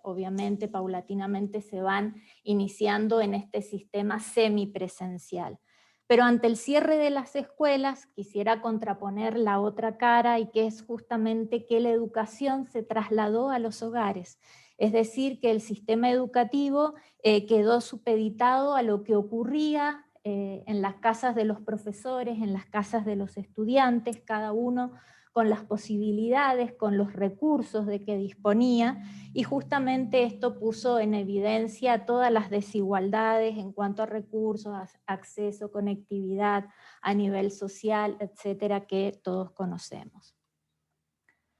obviamente, paulatinamente se van iniciando en este sistema semipresencial. Pero ante el cierre de las escuelas, quisiera contraponer la otra cara, y que es justamente que la educación se trasladó a los hogares. Es decir, que el sistema educativo quedó supeditado a lo que ocurría en las casas de los profesores, en las casas de los estudiantes, cada uno con las posibilidades, con los recursos de que disponía, y justamente esto puso en evidencia todas las desigualdades en cuanto a recursos, acceso, conectividad a nivel social, etcétera, que todos conocemos.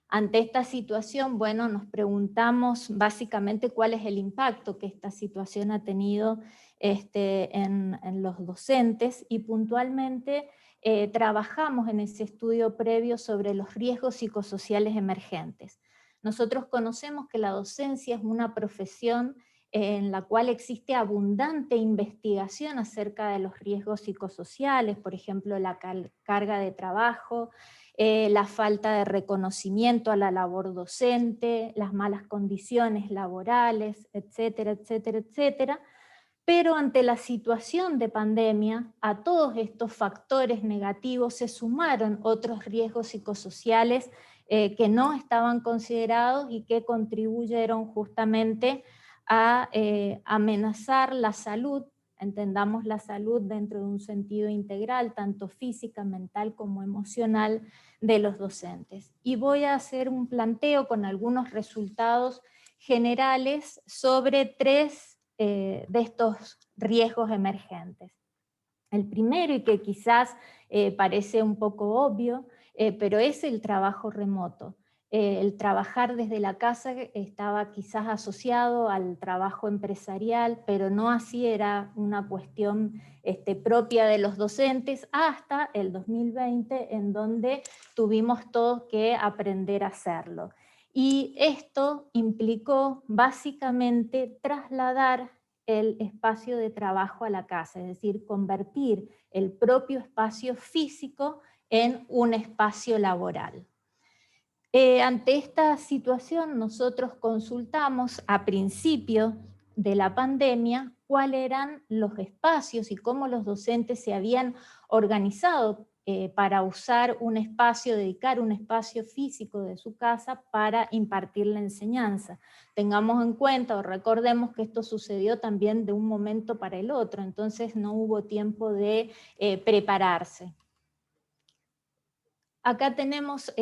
Ante esta situación, bueno, nos preguntamos básicamente cuál es el impacto que esta situación ha tenido en los docentes, y puntualmente trabajamos en ese estudio previo sobre los riesgos psicosociales emergentes. Nosotros conocemos que la docencia es una profesión en la cual existe abundante investigación acerca de los riesgos psicosociales, por ejemplo, la carga de trabajo, la falta de reconocimiento a la labor docente, las malas condiciones laborales, etcétera, etcétera, etcétera. Pero ante la situación de pandemia, a todos estos factores negativos se sumaron otros riesgos psicosociales que no estaban considerados y que contribuyeron justamente a amenazar la salud. Entendamos la salud dentro de un sentido integral, tanto física, mental como emocional, de los docentes. Y voy a hacer un planteo con algunos resultados generales sobre tres de estos riesgos emergentes. El primero, y que quizás parece un poco obvio, pero es el trabajo remoto. El trabajar desde la casa estaba quizás asociado al trabajo empresarial, pero no así era una cuestión propia de los docentes hasta el 2020, en donde tuvimos todos que aprender a hacerlo. Y esto implicó básicamente trasladar el espacio de trabajo a la casa, es decir, convertir el propio espacio físico en un espacio laboral. Ante esta situación, nosotros consultamos a principio de la pandemia cuáles eran los espacios y cómo los docentes se habían organizado para usar un espacio, dedicar un espacio físico de su casa para impartir la enseñanza. Tengamos en cuenta o recordemos que esto sucedió también de un momento para el otro, entonces no hubo tiempo de prepararse. Acá tenemos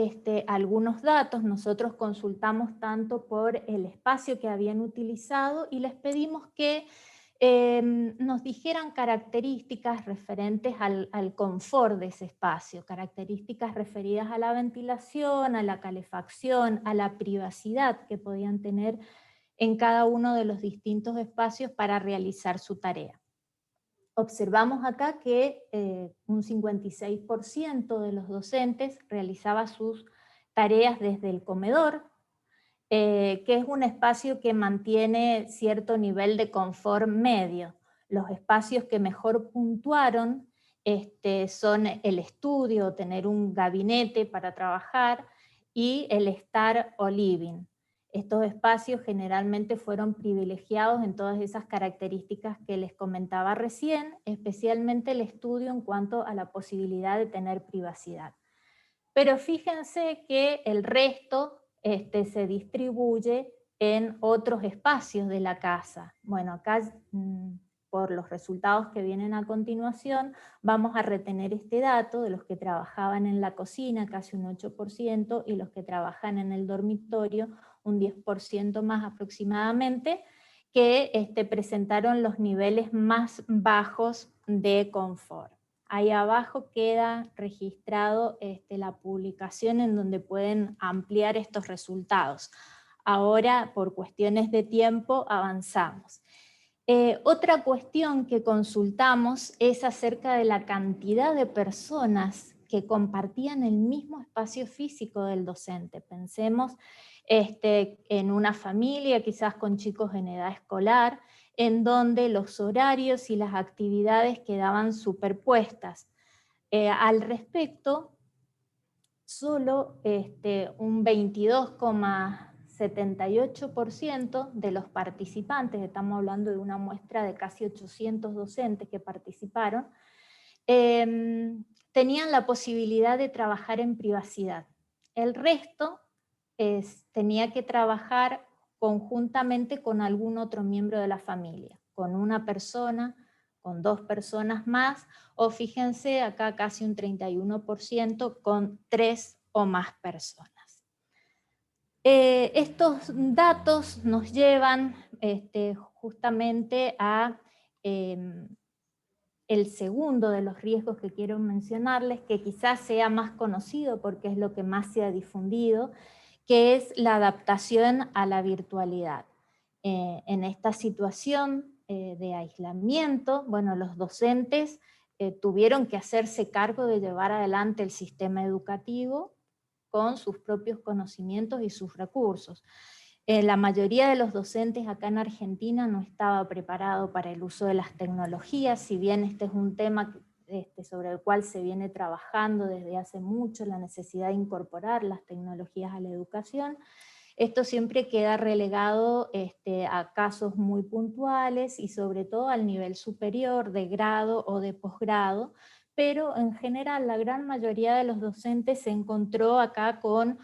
algunos datos. Nosotros consultamos tanto por el espacio que habían utilizado y les pedimos que nos dijeran características referentes al confort de ese espacio, características referidas a la ventilación, a la calefacción, a la privacidad que podían tener en cada uno de los distintos espacios para realizar su tarea. Observamos acá que un 56% de los docentes realizaba sus tareas desde el comedor, que es un espacio que mantiene cierto nivel de confort medio. Los espacios que mejor puntuaron son el estudio, tener un gabinete para trabajar, y el estar o living. Estos espacios generalmente fueron privilegiados en todas esas características que les comentaba recién, especialmente el estudio en cuanto a la posibilidad de tener privacidad. Pero fíjense que el resto se distribuye en otros espacios de la casa. Bueno, acá por los resultados que vienen a continuación, vamos a retener este dato de los que trabajaban en la cocina, casi un 8%, y los que trabajan en el dormitorio, un 10% más aproximadamente, que presentaron los niveles más bajos de confort. Ahí abajo queda registrado la publicación en donde pueden ampliar estos resultados. Ahora, por cuestiones de tiempo, avanzamos. Otra cuestión que consultamos es acerca de la cantidad de personas que compartían el mismo espacio físico del docente. Pensemos en una familia, quizás con chicos en edad escolar, en donde los horarios y las actividades quedaban superpuestas. Al respecto, solo un 22,78% de los participantes, estamos hablando de una muestra de casi 800 docentes que participaron, tenían la posibilidad de trabajar en privacidad. El resto tenía que trabajar conjuntamente con algún otro miembro de la familia, con una persona, con 2 personas más, o fíjense acá casi un 31% con 3 o más personas. Estos datos nos llevan justamente a el segundo de los riesgos que quiero mencionarles, que quizás sea más conocido porque es lo que más se ha difundido, que es la adaptación a la virtualidad. En esta situación de aislamiento, bueno, los docentes tuvieron que hacerse cargo de llevar adelante el sistema educativo con sus propios conocimientos y sus recursos. La mayoría de los docentes acá en Argentina no estaba preparado para el uso de las tecnologías, si bien este es un tema sobre el cual se viene trabajando desde hace mucho, la necesidad de incorporar las tecnologías a la educación. Esto siempre queda relegado a casos muy puntuales y sobre todo al nivel superior de grado o de posgrado, pero en general la gran mayoría de los docentes se encontró acá con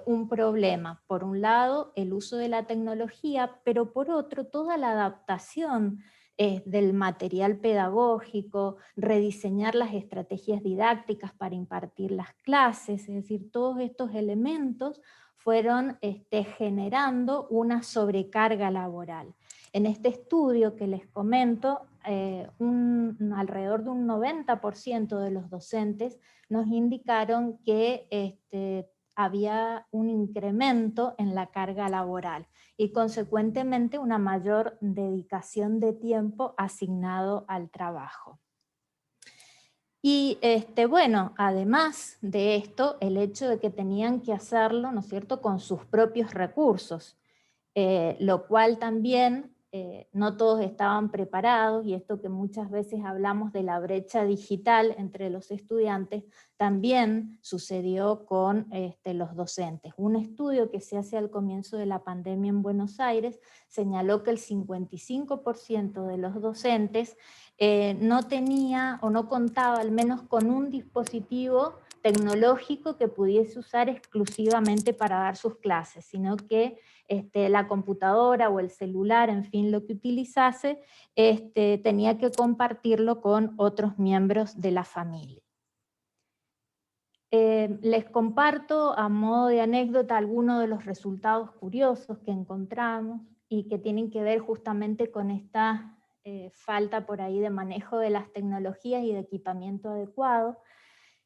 un problema. Por un lado, el uso de la tecnología, pero por otro, toda la adaptación del material pedagógico, rediseñar las estrategias didácticas para impartir las clases, es decir, todos estos elementos fueron generando una sobrecarga laboral. En este estudio que les comento, alrededor de un 90% de los docentes nos indicaron que había un incremento en la carga laboral y consecuentemente una mayor dedicación de tiempo asignado al trabajo. Y bueno, además de esto, el hecho de que tenían que hacerlo, ¿no es cierto?, con sus propios recursos, lo cual también no todos estaban preparados, y esto que muchas veces hablamos de la brecha digital entre los estudiantes, también sucedió con los docentes. Un estudio que se hace al comienzo de la pandemia en Buenos Aires señaló que el 55% de los docentes no tenía o no contaba al menos con un dispositivo tecnológico que pudiese usar exclusivamente para dar sus clases, sino que la computadora o el celular, en fin, lo que utilizase, tenía que compartirlo con otros miembros de la familia. Les comparto a modo de anécdota algunos de los resultados curiosos que encontramos y que tienen que ver justamente con esta falta por ahí de manejo de las tecnologías y de equipamiento adecuado,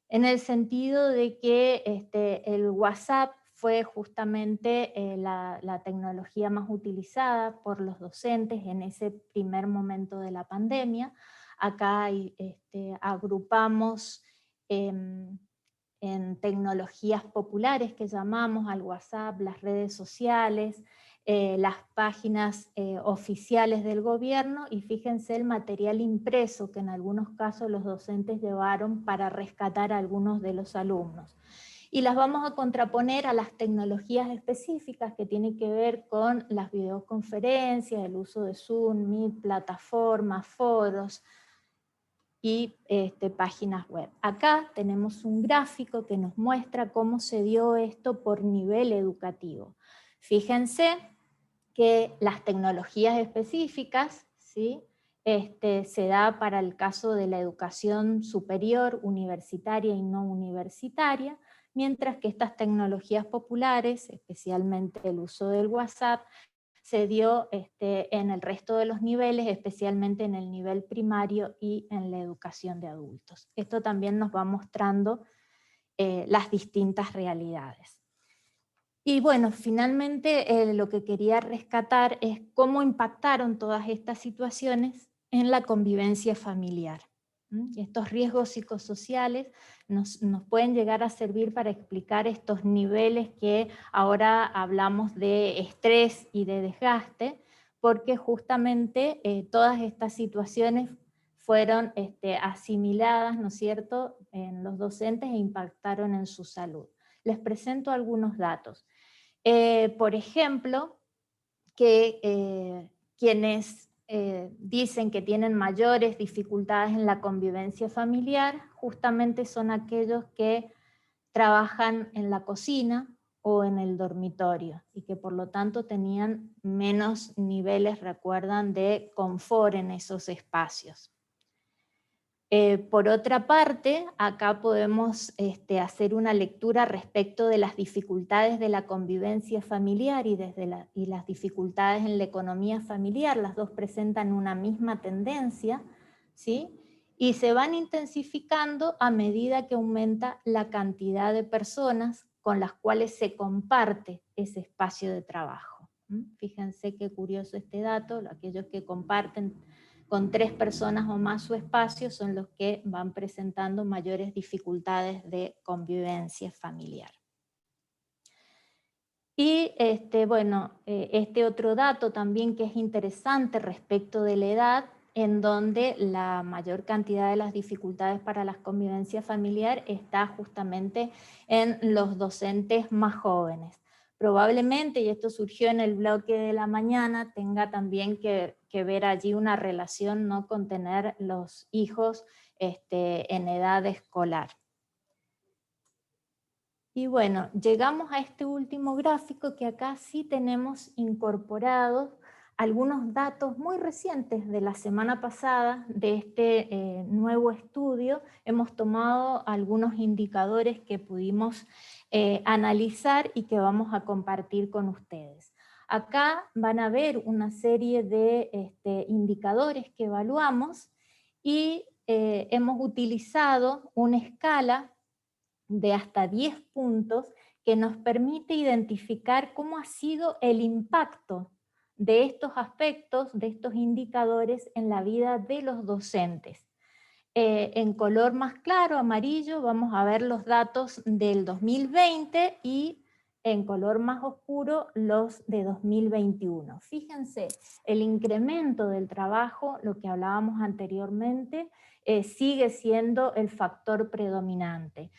en el sentido de que el WhatsApp fue justamente la tecnología más utilizada por los docentes en ese primer momento de la pandemia. Acá agrupamos en tecnologías populares que llamamos al WhatsApp, las redes sociales, las páginas oficiales del gobierno, y fíjense el material impreso que en algunos casos los docentes llevaron para rescatar a algunos de los alumnos. Y las vamos a contraponer a las tecnologías específicas que tienen que ver con las videoconferencias, el uso de Zoom, Meet, plataformas, foros y páginas web. Acá tenemos un gráfico que nos muestra cómo se dio esto por nivel educativo. Fíjense que las tecnologías específicas, ¿sí? Se da para el caso de la educación superior, universitaria y no universitaria, mientras que estas tecnologías populares, especialmente el uso del WhatsApp, se dio en el resto de los niveles, especialmente en el nivel primario y en la educación de adultos. Esto también nos va mostrando las distintas realidades. Y bueno, finalmente lo que quería rescatar es cómo impactaron todas estas situaciones en la convivencia familiar. Estos riesgos psicosociales nos pueden llegar a servir para explicar estos niveles que ahora hablamos de estrés y de desgaste, porque justamente todas estas situaciones fueron asimiladas, ¿no es cierto?, en los docentes e impactaron en su salud. Les presento algunos datos. Por ejemplo, que quienes dicen que tienen mayores dificultades en la convivencia familiar, justamente son aquellos que trabajan en la cocina o en el dormitorio, y que por lo tanto tenían menos niveles, recuerdan, de confort en esos espacios. Por otra parte, acá podemos hacer una lectura respecto de las dificultades de la convivencia familiar y las dificultades en la economía familiar. Las dos presentan una misma tendencia, ¿sí? Y se van intensificando a medida que aumenta la cantidad de personas con las cuales se comparte ese espacio de trabajo. Fíjense qué curioso este dato, aquellos que comparten con 3 personas o más su espacio son los que van presentando mayores dificultades de convivencia familiar. Y bueno, este otro dato también que es interesante respecto de la edad, en donde la mayor cantidad de las dificultades para la convivencia familiar está justamente en los docentes más jóvenes. Probablemente, y esto surgió en el bloque de la mañana, tenga también que ver allí una relación, ¿no?, con tener los hijos en edad escolar. Y bueno, llegamos a este último gráfico que acá sí tenemos incorporados algunos datos muy recientes de la semana pasada de este nuevo estudio. Hemos tomado algunos indicadores que pudimos analizar y que vamos a compartir con ustedes. Acá van a ver una serie de indicadores que evaluamos y hemos utilizado una escala de hasta 10 puntos que nos permite identificar cómo ha sido el impacto de estos aspectos, de estos indicadores en la vida de los docentes. En color más claro, amarillo, vamos a ver los datos del 2020 y en color más oscuro los de 2021. Fíjense, el incremento del trabajo, lo que hablábamos anteriormente, sigue siendo el factor predominante.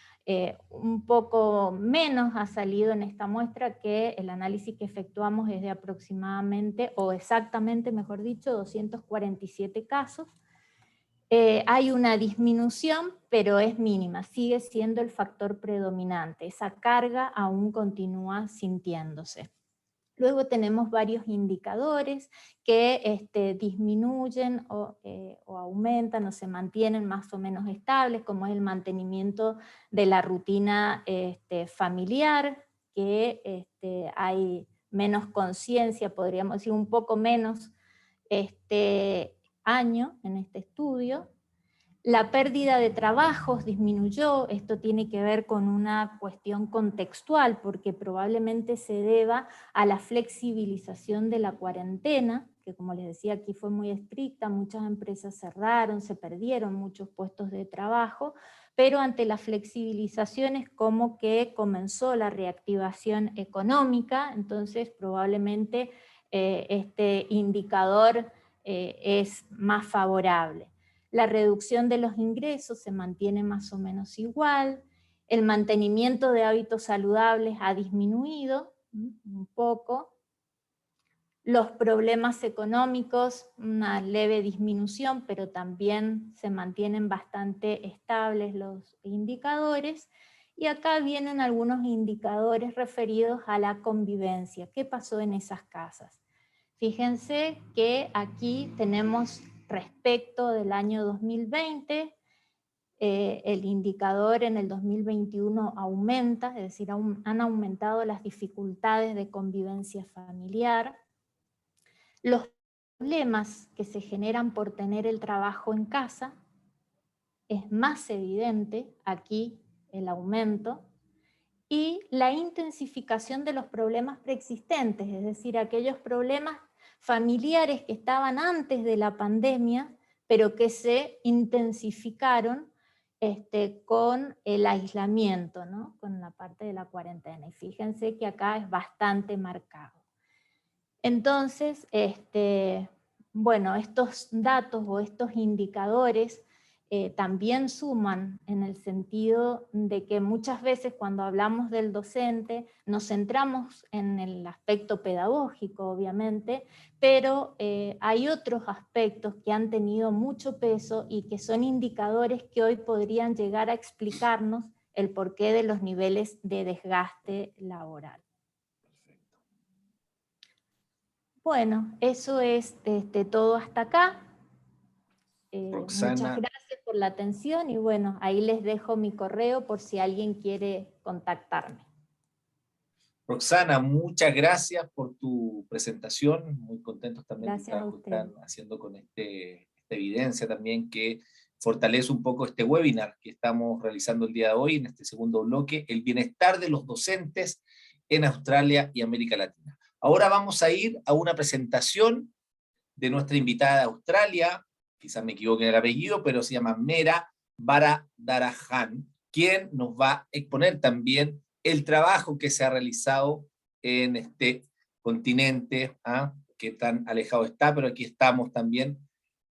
Un poco menos ha salido en esta muestra, que el análisis que efectuamos es de aproximadamente, o exactamente mejor dicho, 247 casos. Hay una disminución, pero es mínima, sigue siendo el factor predominante. Esa carga aún continúa sintiéndose. Luego tenemos varios indicadores que disminuyen o aumentan o se mantienen más o menos estables, como es el mantenimiento de la rutina familiar, que hay menos conciencia, podríamos decir un poco menos año en este estudio. La pérdida de trabajos disminuyó. Esto tiene que ver con una cuestión contextual, porque probablemente se deba a la flexibilización de la cuarentena, que como les decía aquí fue muy estricta, muchas empresas cerraron, se perdieron muchos puestos de trabajo, pero ante las flexibilizaciones como que comenzó la reactivación económica, entonces probablemente este indicador es más favorable. La reducción de los ingresos se mantiene más o menos igual, el mantenimiento de hábitos saludables ha disminuido un poco, los problemas económicos, una leve disminución, pero también se mantienen bastante estables los indicadores, y acá vienen algunos indicadores referidos a la convivencia. ¿Qué pasó en esas casas? Fíjense que aquí tenemos respecto del año 2020, el indicador en el 2021 aumenta, es decir, han aumentado las dificultades de convivencia familiar. Los problemas que se generan por tener el trabajo en casa, es más evidente aquí el aumento, y la intensificación de los problemas preexistentes, es decir, aquellos problemas familiares que estaban antes de la pandemia, pero que se intensificaron con el aislamiento, ¿no? Con la parte de la cuarentena. Y fíjense que acá es bastante marcado. Entonces, bueno, estos datos o estos indicadores también suman en el sentido de que muchas veces cuando hablamos del docente nos centramos en el aspecto pedagógico, obviamente, pero hay otros aspectos que han tenido mucho peso y que son indicadores que hoy podrían llegar a explicarnos el porqué de los niveles de desgaste laboral. Bueno, eso es todo hasta acá. Muchas gracias por la atención y bueno, ahí les dejo mi correo por si alguien quiere contactarme. Roxana, muchas gracias por tu presentación, muy contentos también del trabajo que están haciendo con esta evidencia también que fortalece un poco este webinar que estamos realizando el día de hoy en este segundo bloque, el bienestar de los docentes en Australia y América Latina. Ahora vamos a ir a una presentación de nuestra invitada de Australia, quizás me equivoque en el apellido, pero se llama Mera Varadarajan, quien nos va a exponer también el trabajo que se ha realizado en este continente, que tan alejado está, pero aquí estamos también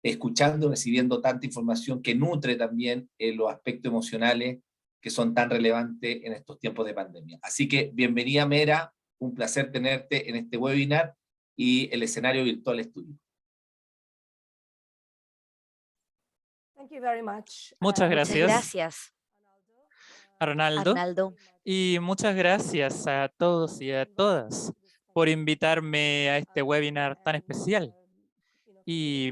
escuchando, recibiendo tanta información que nutre también los aspectos emocionales que son tan relevantes en estos tiempos de pandemia. Así que bienvenida Mera, un placer tenerte en este webinar y el escenario virtual es tuyo. Muchas gracias, Arnaldo, y muchas gracias a todos y a todas por invitarme a este webinar tan especial y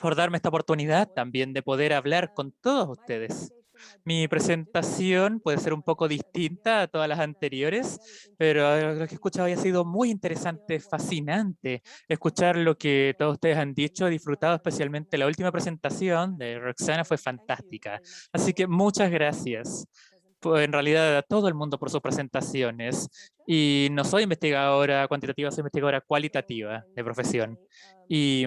por darme esta oportunidad también de poder hablar con todos ustedes. Mi presentación puede ser un poco distinta a todas las anteriores, pero lo que he escuchado ha sido muy interesante, fascinante. Escuchar lo que todos ustedes han dicho, he disfrutado especialmente la última presentación de Roxana, fue fantástica. Así que muchas gracias. En realidad a todo el mundo por sus presentaciones. Y no soy investigadora cuantitativa, soy investigadora cualitativa de profesión. Y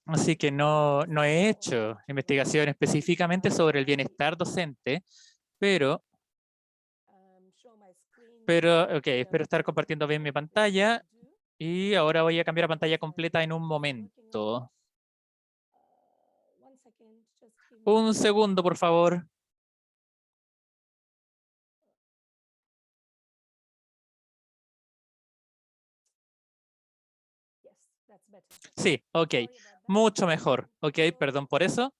así que no he hecho investigación específicamente sobre el bienestar docente, pero ok, espero estar compartiendo bien mi pantalla y ahora voy a cambiar a pantalla completa en un momento. Un segundo, por favor. Sí, ok, mucho mejor. Ok, perdón por eso.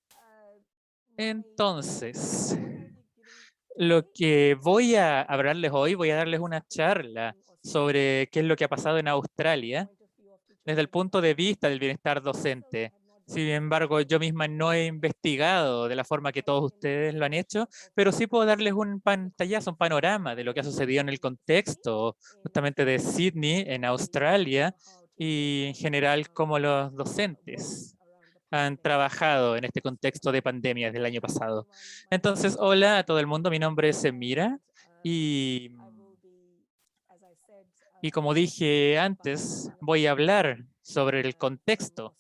Entonces, lo que voy a hablarles hoy, voy a darles una charla sobre qué es lo que ha pasado en Australia desde el punto de vista del bienestar docente. Sin embargo, yo misma no he investigado de la forma que todos ustedes lo han hecho, pero sí puedo darles un pantallazo, un panorama de lo que ha sucedido en el contexto justamente de Sydney, en Australia, y en general cómo los docentes han trabajado en este contexto de pandemia desde el año pasado. Entonces, hola a todo el mundo, mi nombre es Emira y como dije antes, voy a hablar sobre el contexto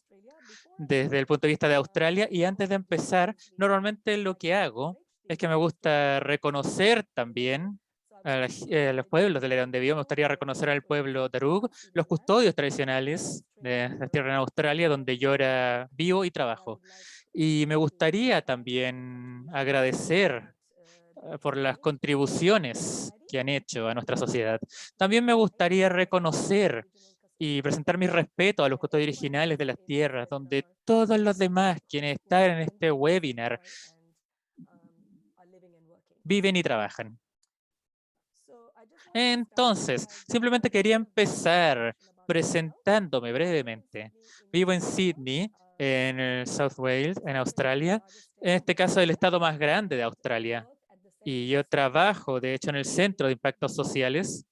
desde el punto de vista de Australia. Y antes de empezar, normalmente lo que hago es que me gusta reconocer también a los pueblos de donde vivo. Me gustaría reconocer al pueblo Darug, los custodios tradicionales de la tierra en Australia, donde yo ahora vivo y trabajo. Y me gustaría también agradecer por las contribuciones que han hecho a nuestra sociedad. También me gustaría reconocer y presentar mi respeto a los custodios originales de las tierras, donde todos los demás quienes están en este webinar viven y trabajan. Entonces, simplemente quería empezar presentándome brevemente. Vivo en Sydney, en el South Wales, en Australia, en este caso el estado más grande de Australia. Y yo trabajo, de hecho, en el Centro de Impactos Sociales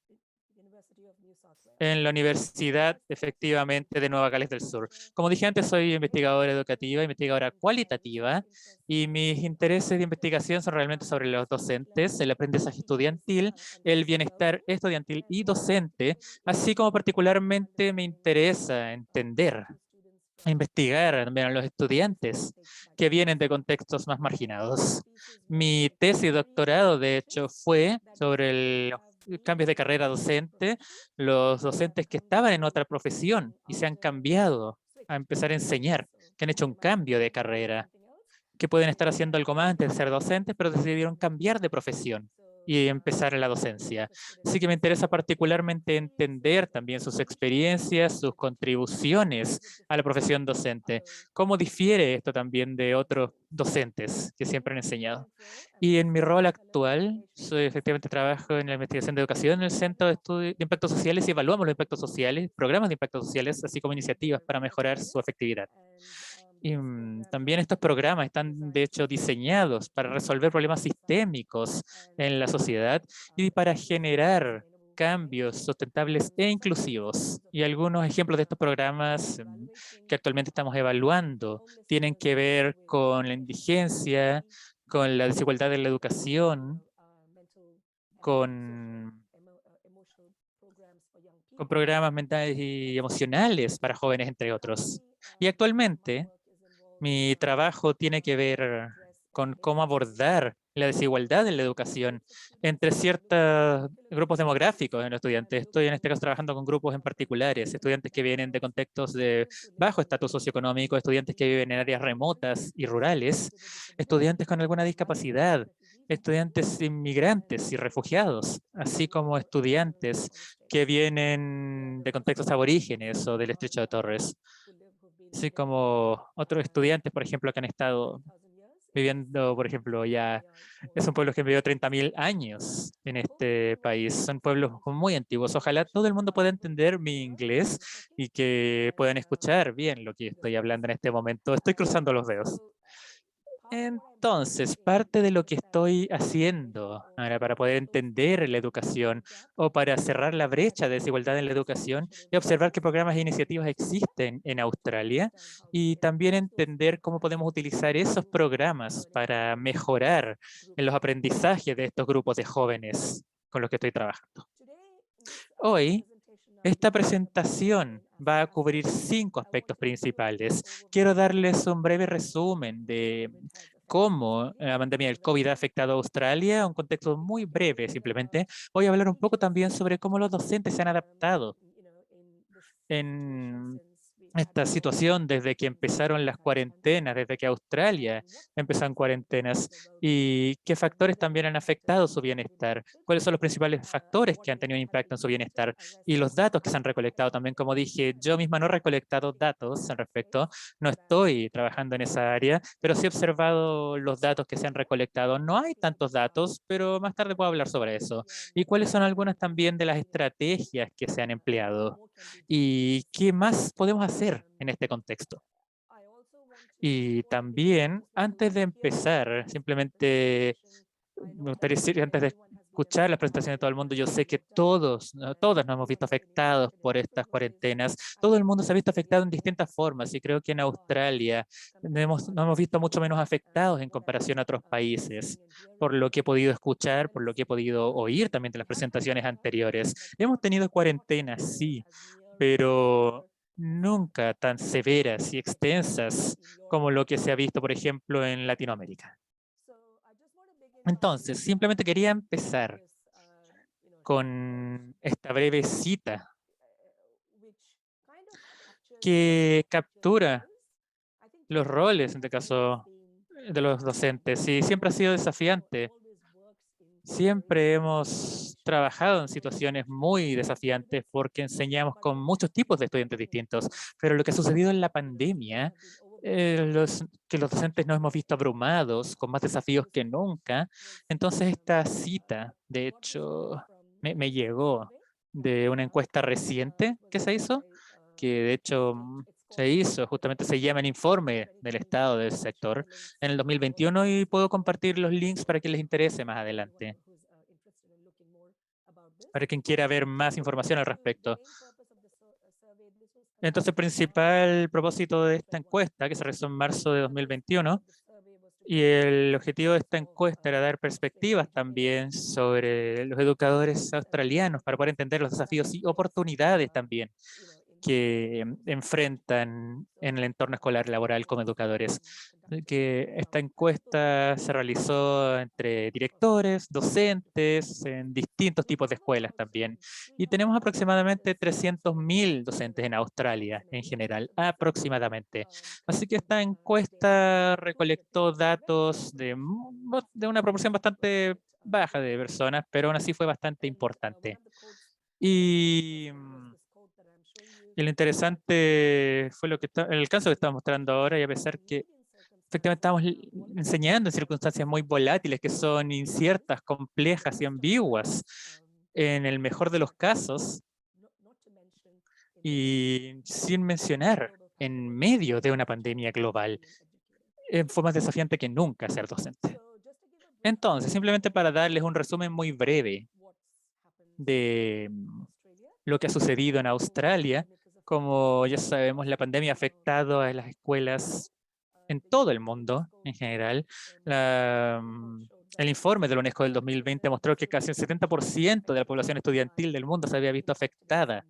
en la Universidad, efectivamente, de Nueva Gales del Sur. Como dije antes, soy investigadora educativa, investigadora cualitativa, y mis intereses de investigación son realmente sobre los docentes, el aprendizaje estudiantil, el bienestar estudiantil y docente, así como particularmente me interesa entender, investigar también a los estudiantes que vienen de contextos más marginados. Mi tesis de doctorado, de hecho, fue sobre los cambios de carrera docente, los docentes que estaban en otra profesión y se han cambiado a empezar a enseñar, que han hecho un cambio de carrera, que pueden estar haciendo algo más antes de ser docentes, pero decidieron cambiar de profesión y empezar en la docencia. Así que me interesa particularmente entender también sus experiencias, sus contribuciones a la profesión docente. ¿Cómo difiere esto también de otros docentes que siempre han enseñado? Y en mi rol actual, efectivamente trabajo en la investigación de educación en el Centro de Estudios de Impactos Sociales y evaluamos los impactos sociales, programas de impactos sociales, así como iniciativas para mejorar su efectividad. Y también estos programas están, de hecho, diseñados para resolver problemas sistémicos en la sociedad y para generar cambios sustentables e inclusivos. Y algunos ejemplos de estos programas que actualmente estamos evaluando tienen que ver con la indigencia, con la desigualdad en la educación, con programas mentales y emocionales para jóvenes, entre otros. Y actualmente, mi trabajo tiene que ver con cómo abordar la desigualdad en la educación entre ciertos grupos demográficos en los estudiantes. Estoy en este caso trabajando con grupos en particulares, estudiantes que vienen de contextos de bajo estatus socioeconómico, estudiantes que viven en áreas remotas y rurales, estudiantes con alguna discapacidad, estudiantes inmigrantes y refugiados, así como estudiantes que vienen de contextos aborígenes o del Estrecho de Torres. Así como otros estudiantes, por ejemplo, que han estado viviendo, por ejemplo, son pueblos que han vivido 30.000 años en este país. Son pueblos muy antiguos. Ojalá todo el mundo pueda entender mi inglés y que puedan escuchar bien lo que estoy hablando en este momento. Estoy cruzando los dedos. Entonces, parte de lo que estoy haciendo ahora para poder entender la educación o para cerrar la brecha de desigualdad en la educación y observar qué programas e iniciativas existen en Australia y también entender cómo podemos utilizar esos programas para mejorar en los aprendizajes de estos grupos de jóvenes con los que estoy trabajando. Hoy, esta presentación va a cubrir 5 aspectos principales. Quiero darles un breve resumen de cómo la pandemia del COVID ha afectado a Australia, un contexto muy breve simplemente. Voy a hablar un poco también sobre cómo los docentes se han adaptado en esta situación desde que empezaron las cuarentenas, desde que Australia empezó en cuarentenas y qué factores también han afectado su bienestar, cuáles son los principales factores que han tenido impacto en su bienestar y los datos que se han recolectado también. Como dije, yo misma no he recolectado datos al respecto, no estoy trabajando en esa área, pero sí he observado los datos que se han recolectado. No hay tantos datos, pero más tarde puedo hablar sobre eso. Y cuáles son algunas también de las estrategias que se han empleado y qué más podemos hacer en este contexto. Y también, antes de empezar, simplemente me gustaría decir, antes de escuchar la presentación de todo el mundo, yo sé que todos nos hemos visto afectados por estas cuarentenas. Todo el mundo se ha visto afectado en distintas formas y creo que en Australia nos hemos visto mucho menos afectados en comparación a otros países, por lo que he podido escuchar, por lo que he podido oír también de las presentaciones anteriores. Hemos tenido cuarentenas, sí, pero nunca tan severas y extensas como lo que se ha visto, por ejemplo, en Latinoamérica. Entonces, simplemente quería empezar con esta breve cita que captura los roles, en este caso, de los docentes. Y siempre ha sido desafiante. Siempre hemos trabajado en situaciones muy desafiantes porque enseñamos con muchos tipos de estudiantes distintos. Pero lo que ha sucedido en la pandemia, que los docentes nos hemos visto abrumados, con más desafíos que nunca. Entonces esta cita, de hecho, me llegó de una encuesta reciente que se hizo, que de hecho se hizo, justamente se llama el informe del estado del sector en el 2021 y puedo compartir los links para que les interese más adelante, para quien quiera ver más información al respecto. Entonces, el principal propósito de esta encuesta, que se realizó en marzo de 2021, y el objetivo de esta encuesta era dar perspectivas también sobre los educadores australianos para poder entender los desafíos y oportunidades también que enfrentan en el entorno escolar laboral como educadores. Que esta encuesta se realizó entre directores, docentes, en distintos tipos de escuelas también. Y tenemos aproximadamente 300.000 docentes en Australia en general, aproximadamente. Así que esta encuesta recolectó datos de una proporción bastante baja de personas, pero aún así fue bastante importante. Y lo interesante fue el caso que estaba mostrando ahora, y a pesar que efectivamente estamos enseñando en circunstancias muy volátiles, que son inciertas, complejas y ambiguas, en el mejor de los casos, y sin mencionar, en medio de una pandemia global, fue más desafiante que nunca ser docente. Entonces, simplemente para darles un resumen muy breve de lo que ha sucedido en Australia. Como ya sabemos, la pandemia ha afectado a las escuelas en todo el mundo en general. El informe de la UNESCO del 2020 mostró que casi el 70% de la población estudiantil del mundo se había visto afectada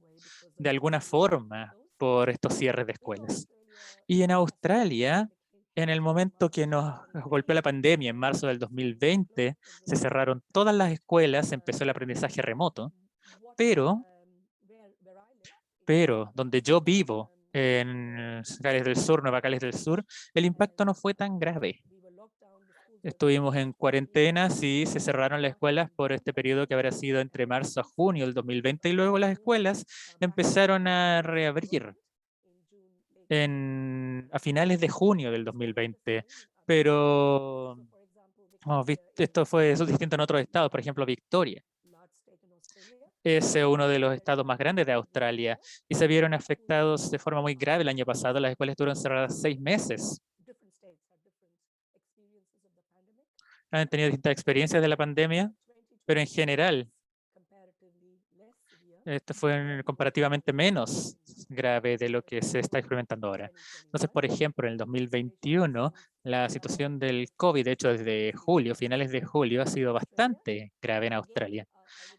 de alguna forma por estos cierres de escuelas. Y en Australia, en el momento que nos golpeó la pandemia, en marzo del 2020, se cerraron todas las escuelas, empezó el aprendizaje remoto, pero donde yo vivo, en Gales del Sur, Nueva Gales del Sur, el impacto no fue tan grave. Estuvimos en cuarentena, sí, se cerraron las escuelas por este periodo que habrá sido entre marzo a junio del 2020, y luego las escuelas empezaron a reabrir a finales de junio del 2020. Pero eso es distinto en otros estados, por ejemplo, Victoria. Es uno de los estados más grandes de Australia y se vieron afectados de forma muy grave el año pasado. Las escuelas estuvieron cerradas 6 meses. Han tenido distintas experiencias de la pandemia, pero en general, esto fue comparativamente menos grave de lo que se está experimentando ahora. Entonces, por ejemplo, en el 2021, la situación del COVID, de hecho, desde julio, finales de julio, ha sido bastante grave en Australia.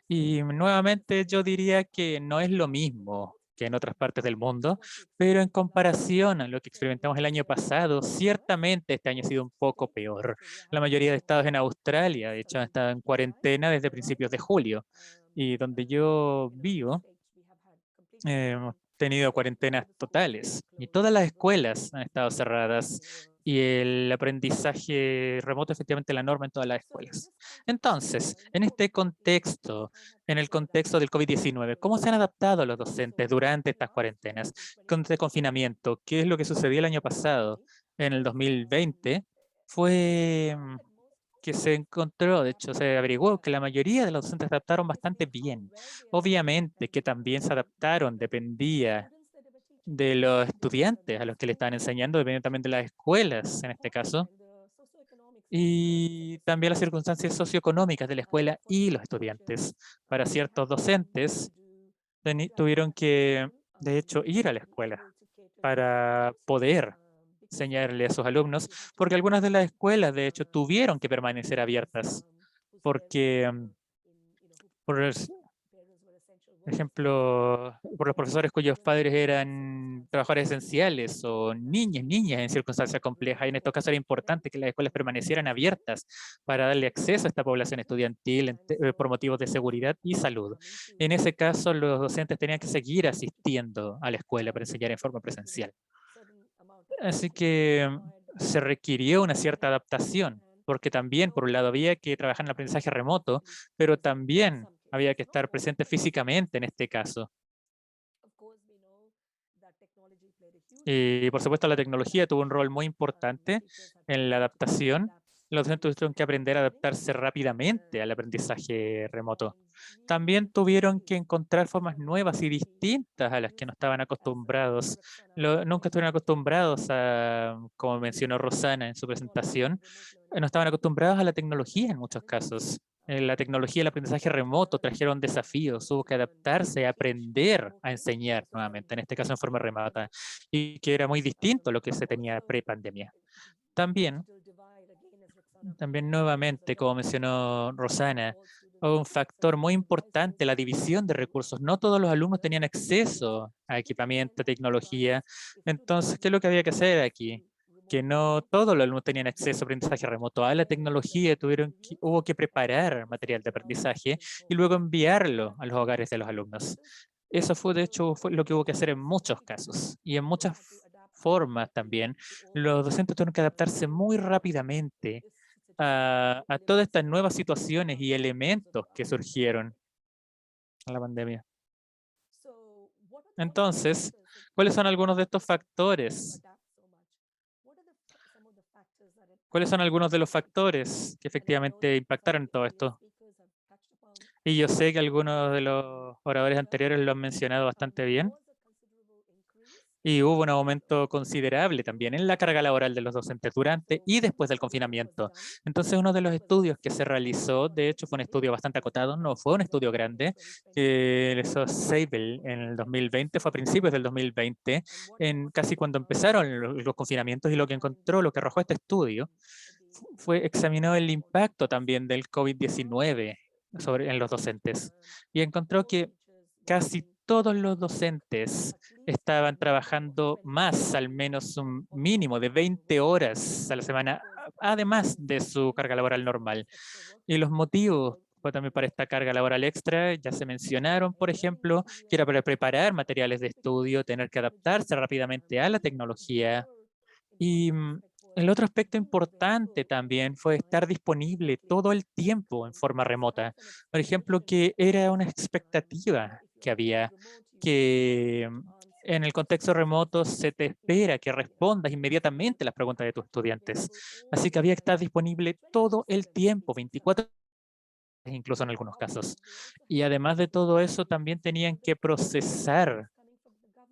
Y nuevamente yo diría que no es lo mismo que en otras partes del mundo, pero en comparación a lo que experimentamos el año pasado, ciertamente este año ha sido un poco peor. La mayoría de estados en Australia, de hecho, han estado en cuarentena desde principios de julio. Y donde yo vivo, hemos tenido cuarentenas totales y todas las escuelas han estado cerradas y el aprendizaje remoto efectivamente la norma en todas las escuelas. Entonces, en este contexto, en el contexto del COVID-19, ¿cómo se han adaptado los docentes durante estas cuarentenas? Con este confinamiento, ¿qué es lo que sucedió el año pasado? En el 2020 fue que se encontró, de hecho se averiguó que la mayoría de los docentes se adaptaron bastante bien. Obviamente que también se adaptaron, dependía de los estudiantes a los que le estaban enseñando, dependía también de las escuelas en este caso, y también las circunstancias socioeconómicas de la escuela y los estudiantes. Para ciertos docentes tuvieron que, de hecho, ir a la escuela para poder enseñarle a sus alumnos, porque algunas de las escuelas, de hecho, tuvieron que permanecer abiertas, porque, por ejemplo, por los profesores cuyos padres eran trabajadores esenciales o niñas en circunstancias complejas, y en estos casos era importante que las escuelas permanecieran abiertas para darle acceso a esta población estudiantil por motivos de seguridad y salud. En ese caso, los docentes tenían que seguir asistiendo a la escuela para enseñar en forma presencial. Así que se requirió una cierta adaptación, porque también, por un lado, había que trabajar en el aprendizaje remoto, pero también había que estar presente físicamente en este caso. Y por supuesto la tecnología tuvo un rol muy importante en la adaptación los docentes tuvieron que aprender a adaptarse rápidamente al aprendizaje remoto. También tuvieron que encontrar formas nuevas y distintas a las que no estaban acostumbrados. Nunca estuvieron acostumbrados a, como mencionó Rosana en su presentación, no estaban acostumbrados a la tecnología en muchos casos. La tecnología y el aprendizaje remoto trajeron desafíos, hubo que adaptarse, aprender a enseñar nuevamente, en este caso en forma remota, y que era muy distinto a lo que se tenía pre-pandemia. También nuevamente, como mencionó Rosana, un factor muy importante, la división de recursos. No todos los alumnos tenían acceso a equipamiento, tecnología. Entonces, ¿qué es lo que había que hacer aquí? Que no todos los alumnos tenían acceso a aprendizaje remoto a la tecnología, hubo que preparar material de aprendizaje y luego enviarlo a los hogares de los alumnos. Eso fue, de hecho, fue lo que hubo que hacer en muchos casos y en muchas formas también. Los docentes tuvieron que adaptarse muy rápidamente a todas estas nuevas situaciones y elementos que surgieron en la pandemia. Entonces, ¿cuáles son algunos de estos factores? ¿Cuáles son algunos de los factores que efectivamente impactaron en todo esto? Y yo sé que algunos de los oradores anteriores lo han mencionado bastante bien. Y hubo un aumento considerable también en la carga laboral de los docentes durante y después del confinamiento. Entonces, uno de los estudios que se realizó, de hecho, fue un estudio bastante acotado, no fue un estudio grande, que hizo Seibel en el 2020, fue a principios del 2020, casi cuando empezaron los confinamientos, y lo que encontró, lo que arrojó este estudio, examinó el impacto también del COVID-19 en los docentes, y encontró que casi todos los docentes estaban trabajando más, al menos un mínimo de 20 horas a la semana, además de su carga laboral normal. Y los motivos también para esta carga laboral extra ya se mencionaron, por ejemplo, que era para preparar materiales de estudio, tener que adaptarse rápidamente a la tecnología. Y el otro aspecto importante también fue estar disponible todo el tiempo en forma remota. Por ejemplo, que era una expectativa que había, que en el contexto remoto se te espera que respondas inmediatamente las preguntas de tus estudiantes. Así que había que estar disponible todo el tiempo, 24 horas, incluso en algunos casos. Y además de todo eso, también tenían que procesar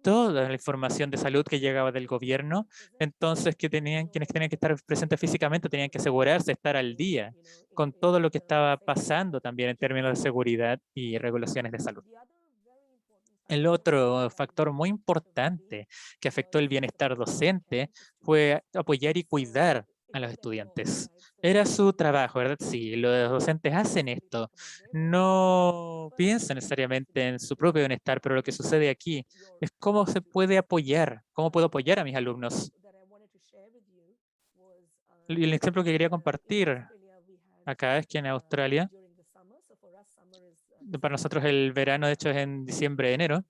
toda la información de salud que llegaba del gobierno. Entonces, quienes tenían que estar presentes físicamente tenían que asegurarse de estar al día con todo lo que estaba pasando también en términos de seguridad y regulaciones de salud. El otro factor muy importante que afectó el bienestar docente fue apoyar y cuidar a los estudiantes. Era su trabajo, ¿verdad? Sí, los docentes hacen esto. No piensan necesariamente en su propio bienestar, pero lo que sucede aquí es cómo se puede apoyar, cómo puedo apoyar a mis alumnos. Y el ejemplo que quería compartir acá es que en Australia, para nosotros el verano de hecho es en diciembre, enero.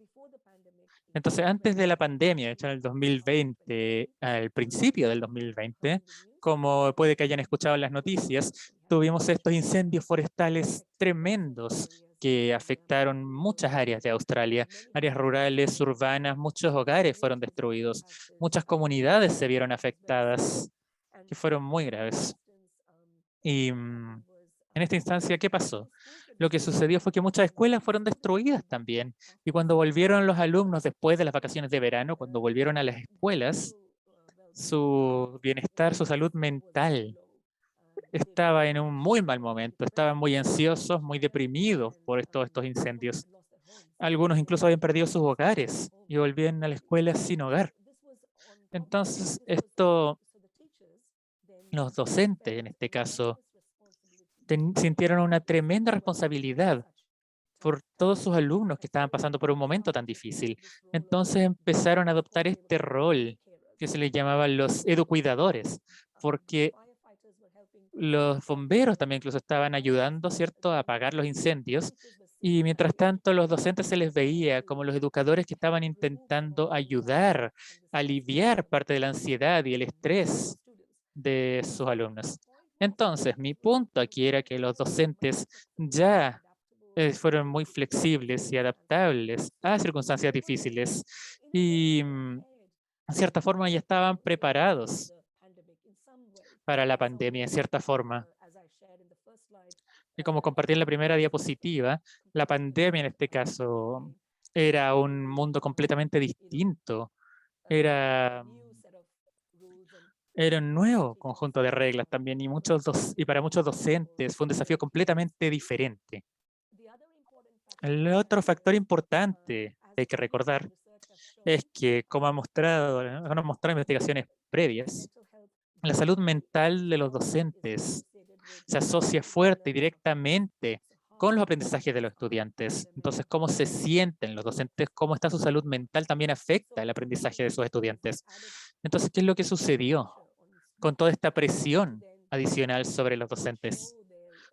Entonces, antes de la pandemia, de hecho en el 2020, al principio del 2020, como puede que hayan escuchado en las noticias, tuvimos estos incendios forestales tremendos que afectaron muchas áreas de Australia, áreas rurales, urbanas, muchos hogares fueron destruidos, muchas comunidades se vieron afectadas, que fueron muy graves. Y en esta instancia, ¿qué pasó? Lo que sucedió fue que muchas escuelas fueron destruidas también. Y cuando volvieron los alumnos después de las vacaciones de verano, cuando volvieron a las escuelas, su bienestar, su salud mental estaba en un muy mal momento. Estaban muy ansiosos, muy deprimidos por todos estos incendios. Algunos incluso habían perdido sus hogares y volvían a la escuela sin hogar. Entonces, los docentes en este caso, sintieron una tremenda responsabilidad por todos sus alumnos que estaban pasando por un momento tan difícil. Entonces empezaron a adoptar este rol que se les llamaba los educuidadores, porque los bomberos también incluso estaban ayudando, ¿cierto?, a apagar los incendios, y mientras tanto los docentes se les veía como los educadores que estaban intentando ayudar, aliviar parte de la ansiedad y el estrés de sus alumnos. Entonces, mi punto aquí era que los docentes ya fueron muy flexibles y adaptables a circunstancias difíciles y en cierta forma ya estaban preparados para la pandemia, en cierta forma. Y como compartí en la primera diapositiva, la pandemia en este caso era un mundo completamente distinto. Era un nuevo conjunto de reglas también y para muchos docentes fue un desafío completamente diferente. El otro factor importante que hay que recordar es que, como han mostrado investigaciones previas, la salud mental de los docentes se asocia fuerte y directamente con los aprendizajes de los estudiantes. Entonces, cómo se sienten los docentes, cómo está su salud mental también afecta el aprendizaje de sus estudiantes. Entonces, ¿qué es lo que sucedió con toda esta presión adicional sobre los docentes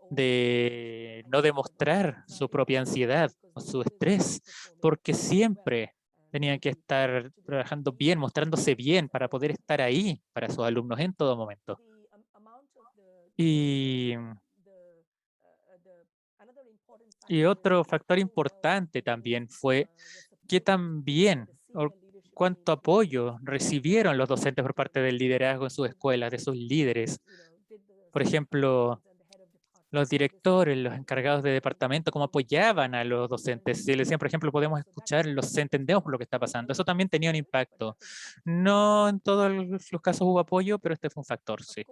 de no demostrar su propia ansiedad o su estrés, porque siempre tenían que estar trabajando bien, mostrándose bien para poder estar ahí para sus alumnos en todo momento? Y otro factor importante también fue que también cuánto apoyo recibieron los docentes por parte del liderazgo en sus escuelas, de sus líderes. Por ejemplo, los directores, los encargados de departamento, cómo apoyaban a los docentes. Si le decían, por ejemplo, podemos escuchar, entendemos por lo que está pasando. Eso también tenía un impacto. No en todos los casos hubo apoyo, pero este fue un factor, sí.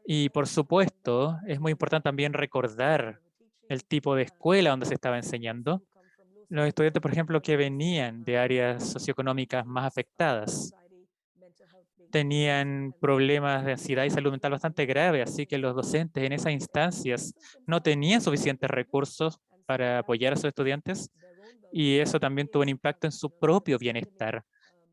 Y por supuesto, es muy importante también recordar el tipo de escuela donde se estaba enseñando. Los estudiantes, por ejemplo, que venían de áreas socioeconómicas más afectadas, tenían problemas de ansiedad y salud mental bastante graves, así que los docentes en esas instancias no tenían suficientes recursos para apoyar a sus estudiantes y eso también tuvo un impacto en su propio bienestar.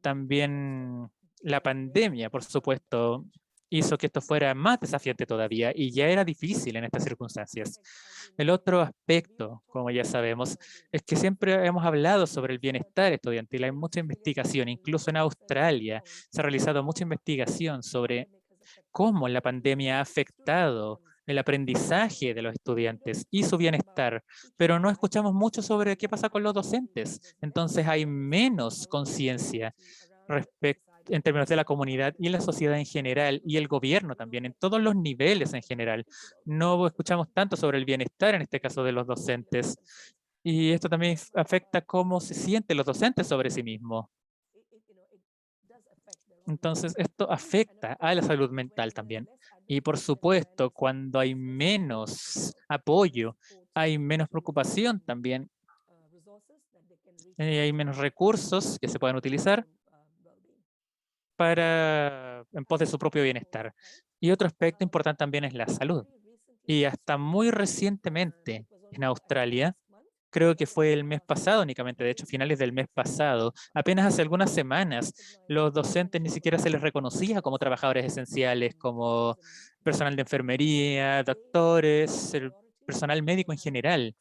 También la pandemia, por supuesto, hizo que esto fuera más desafiante todavía y ya era difícil en estas circunstancias. El otro aspecto, como ya sabemos, es que siempre hemos hablado sobre el bienestar estudiantil. Hay mucha investigación, incluso en Australia se ha realizado mucha investigación sobre cómo la pandemia ha afectado el aprendizaje de los estudiantes y su bienestar, pero no escuchamos mucho sobre qué pasa con los docentes. Entonces hay menos conciencia en términos de la comunidad y la sociedad en general y el gobierno también, en todos los niveles en general. No escuchamos tanto sobre el bienestar, en este caso de los docentes. Y esto también afecta cómo se sienten los docentes sobre sí mismos. Entonces, esto afecta a la salud mental también. Y por supuesto, cuando hay menos apoyo, hay menos preocupación también. Hay menos recursos que se puedan utilizar en pos de su propio bienestar. Y otro aspecto importante también es la salud. Y hasta muy recientemente en Australia, creo que fue el mes pasado únicamente, de hecho finales del mes pasado, apenas hace algunas semanas, los docentes ni siquiera se les reconocía como trabajadores esenciales, como personal de enfermería, doctores, el personal médico en general.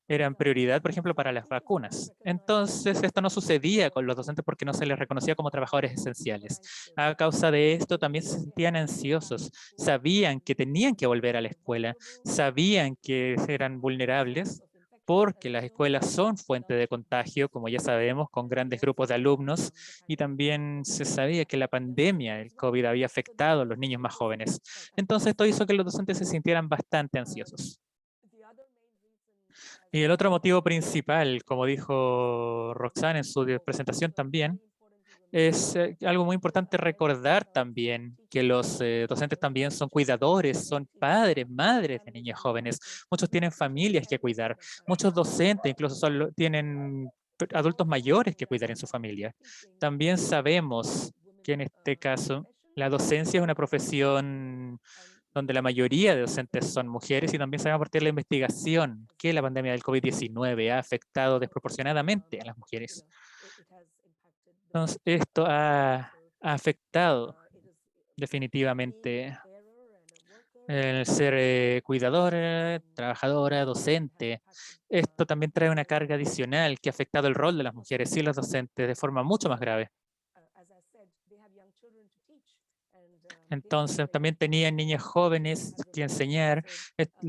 Eran prioridad, por ejemplo, para las vacunas. Entonces, esto no sucedía con los docentes porque no se les reconocía como trabajadores esenciales. A causa de esto, también se sentían ansiosos. Sabían que tenían que volver a la escuela. Sabían que eran vulnerables porque las escuelas son fuente de contagio, como ya sabemos, con grandes grupos de alumnos. Y también se sabía que la pandemia, el COVID, había afectado a los niños más jóvenes. Entonces, esto hizo que los docentes se sintieran bastante ansiosos. Y el otro motivo principal, como dijo Roxanne en su presentación también, es algo muy importante recordar también que los docentes también son cuidadores, son padres, madres de niños jóvenes. Muchos tienen familias que cuidar. Muchos docentes incluso tienen adultos mayores que cuidar en su familia. También sabemos que en este caso la docencia es una profesión donde la mayoría de docentes son mujeres y también sabemos a partir de la investigación que la pandemia del COVID-19 ha afectado desproporcionadamente a las mujeres. Entonces, esto ha afectado definitivamente el ser cuidadora, trabajadora, docente. Esto también trae una carga adicional que ha afectado el rol de las mujeres y los docentes de forma mucho más grave. Entonces también tenían niñas jóvenes que enseñar,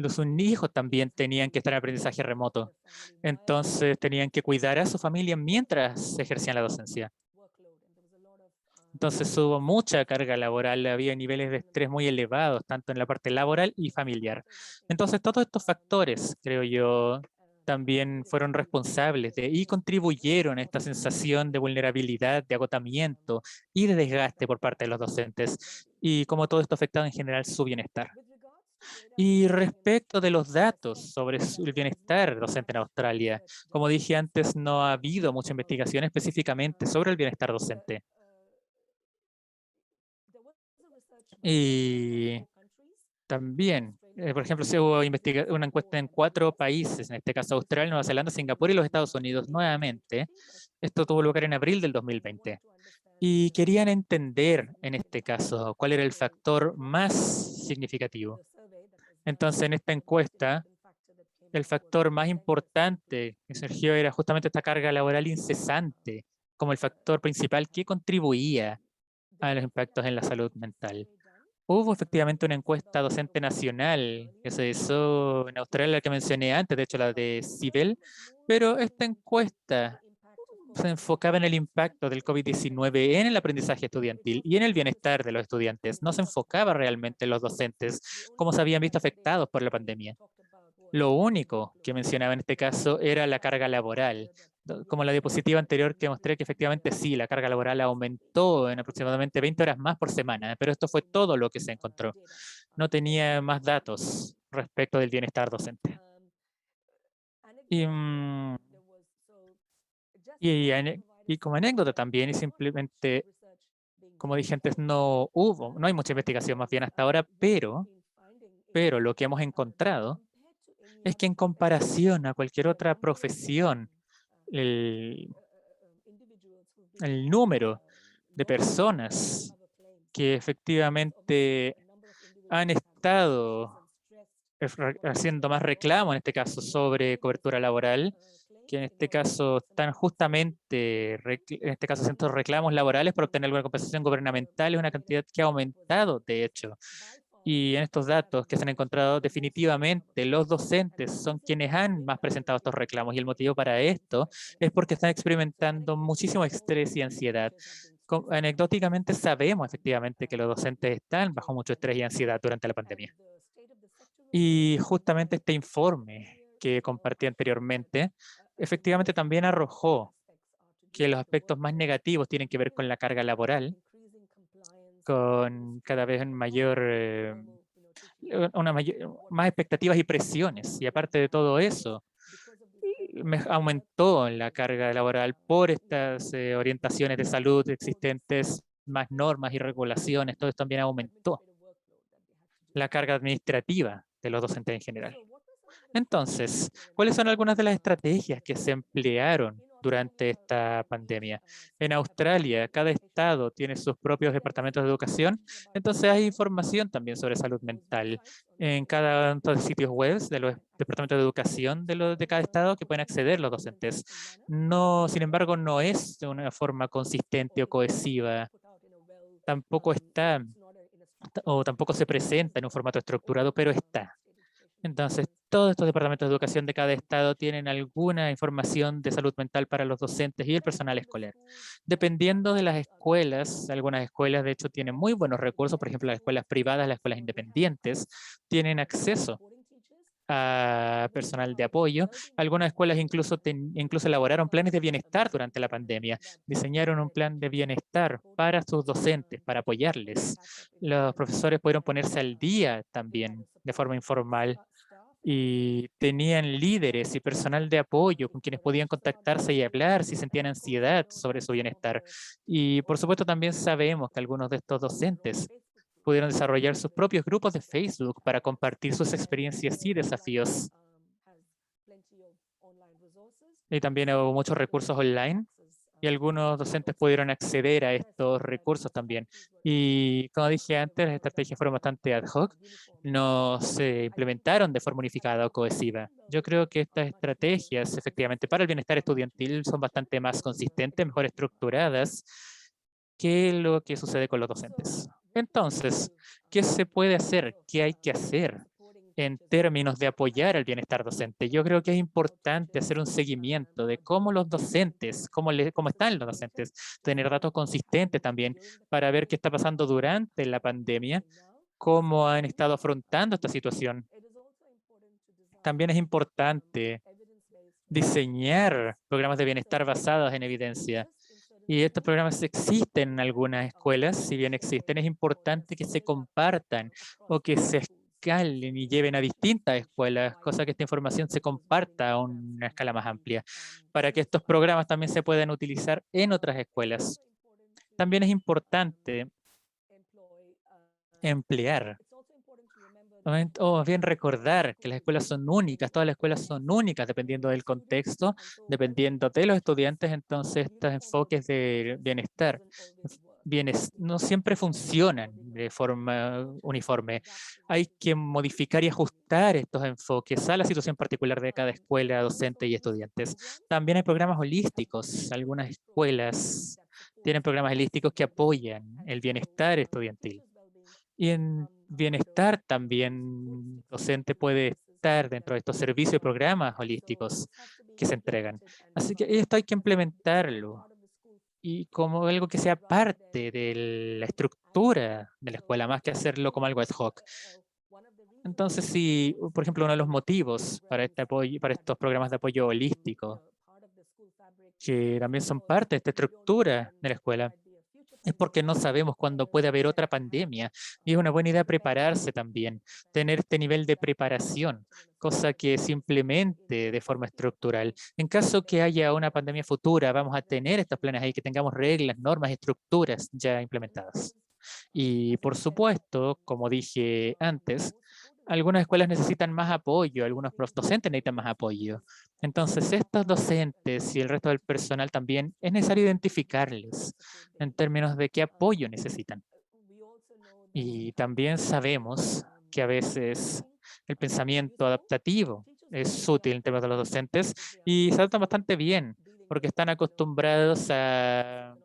sus hijos también tenían que estar en aprendizaje remoto. Entonces tenían que cuidar a su familia mientras ejercían la docencia. Entonces hubo mucha carga laboral, había niveles de estrés muy elevados, tanto en la parte laboral y familiar. Entonces todos estos factores, creo yo, también fueron responsables y contribuyeron a esta sensación de vulnerabilidad, de agotamiento y de desgaste por parte de los docentes, y cómo todo esto ha afectado en general su bienestar. Y respecto de los datos sobre el bienestar docente en Australia, como dije antes, no ha habido mucha investigación específicamente sobre el bienestar docente. Y también, por ejemplo, se hubo una encuesta en 4 países, en este caso Australia, Nueva Zelanda, Singapur y los Estados Unidos nuevamente. Esto tuvo lugar en abril del 2020. Y querían entender, en este caso, cuál era el factor más significativo. Entonces, en esta encuesta, el factor más importante que surgió era justamente esta carga laboral incesante, como el factor principal que contribuía a los impactos en la salud mental. Hubo efectivamente una encuesta docente nacional que se hizo en Australia, la que mencioné antes, de hecho la de CIBEL, pero esta encuesta se enfocaba en el impacto del COVID-19 en el aprendizaje estudiantil y en el bienestar de los estudiantes. No se enfocaba realmente en los docentes, cómo se habían visto afectados por la pandemia. Lo único que mencionaba en este caso era la carga laboral. Como la diapositiva anterior que mostré que efectivamente sí, la carga laboral aumentó en aproximadamente 20 horas más por semana, pero esto fue todo lo que se encontró. No tenía más datos respecto del bienestar docente. Y como anécdota también, y simplemente, como dije antes, no hay mucha investigación más bien hasta ahora, pero lo que hemos encontrado es que en comparación a cualquier otra profesión, el número de personas que efectivamente han estado haciendo más reclamo, en este caso, sobre cobertura laboral, que en este caso están justamente, en este caso, haciendo reclamos laborales para obtener alguna compensación gubernamental, es una cantidad que ha aumentado, de hecho. Y en estos datos que se han encontrado, definitivamente los docentes son quienes han más presentado estos reclamos, y el motivo para esto es porque están experimentando muchísimo estrés y ansiedad. Anecdóticamente sabemos efectivamente que los docentes están bajo mucho estrés y ansiedad durante la pandemia. Y justamente este informe que compartí anteriormente, efectivamente también arrojó que los aspectos más negativos tienen que ver con la carga laboral, con cada vez mayor, más expectativas y presiones. Y aparte de todo eso, aumentó la carga laboral por estas orientaciones de salud existentes, más normas y regulaciones. Todo esto también aumentó la carga administrativa de los docentes en general. Entonces, ¿cuáles son algunas de las estrategias que se emplearon durante esta pandemia? En Australia, cada estado tiene sus propios departamentos de educación, entonces hay información también sobre salud mental en cada uno de los sitios web de los departamentos de educación de cada estado que pueden acceder los docentes. No, sin embargo, no es de una forma consistente o cohesiva. Tampoco está, o tampoco se presenta en un formato estructurado, pero está. Entonces, todos estos departamentos de educación de cada estado tienen alguna información de salud mental para los docentes y el personal escolar. Dependiendo de las escuelas, algunas escuelas de hecho tienen muy buenos recursos, por ejemplo, las escuelas privadas, las escuelas independientes, tienen acceso a personal de apoyo. Algunas escuelas incluso elaboraron planes de bienestar durante la pandemia. Diseñaron un plan de bienestar para sus docentes, para apoyarles. Los profesores pudieron ponerse al día también de forma informal y tenían líderes y personal de apoyo con quienes podían contactarse y hablar si sentían ansiedad sobre su bienestar. Y por supuesto también sabemos que algunos de estos docentes pudieron desarrollar sus propios grupos de Facebook para compartir sus experiencias y desafíos. Y también hubo muchos recursos online y algunos docentes pudieron acceder a estos recursos también. Y como dije antes, las estrategias fueron bastante ad hoc, no se implementaron de forma unificada o cohesiva. Yo creo que estas estrategias, efectivamente, para el bienestar estudiantil son bastante más consistentes, mejor estructuradas que lo que sucede con los docentes. Entonces, ¿qué se puede hacer? ¿Qué hay que hacer en términos de apoyar el bienestar docente. Yo creo que es importante hacer un seguimiento de cómo los docentes, cómo están los docentes, tener datos consistentes también para ver qué está pasando durante la pandemia, cómo han estado afrontando esta situación. También es importante diseñar programas de bienestar basados en evidencia. Y estos programas existen en algunas escuelas, si bien existen, es importante que se compartan o que se escalen y lleven a distintas escuelas, cosa que esta información se comparta a una escala más amplia, para que estos programas también se puedan utilizar en otras escuelas. También es importante emplear, o bien recordar que las escuelas son únicas, todas las escuelas son únicas dependiendo del contexto, dependiendo de los estudiantes, entonces estos enfoques de bienestar no siempre funcionan de forma uniforme. Hay que modificar y ajustar estos enfoques a la situación particular de cada escuela, docente y estudiantes. También hay programas holísticos. Algunas escuelas tienen programas holísticos que apoyan el bienestar estudiantil. Y en bienestar también docente puede estar dentro de estos servicios y programas holísticos que se entregan. Así que esto hay que implementarlo y como algo que sea parte de la estructura de la escuela, más que hacerlo como algo ad hoc. Entonces, si, por ejemplo, uno de los motivos para este apoyo, para estos programas de apoyo holístico, que también son parte de esta estructura de la escuela, es porque no sabemos cuándo puede haber otra pandemia. Y es una buena idea prepararse también, tener este nivel de preparación, cosa que se implemente de forma estructural. En caso que haya una pandemia futura, vamos a tener estos planes ahí, que tengamos reglas, normas, estructuras ya implementadas. Y por supuesto, como dije antes, algunas escuelas necesitan más apoyo, algunos docentes necesitan más apoyo. Entonces, estos docentes y el resto del personal también es necesario identificarles en términos de qué apoyo necesitan. Y también sabemos que a veces el pensamiento adaptativo es útil en términos de los docentes y se adaptan bastante bien porque están acostumbrados a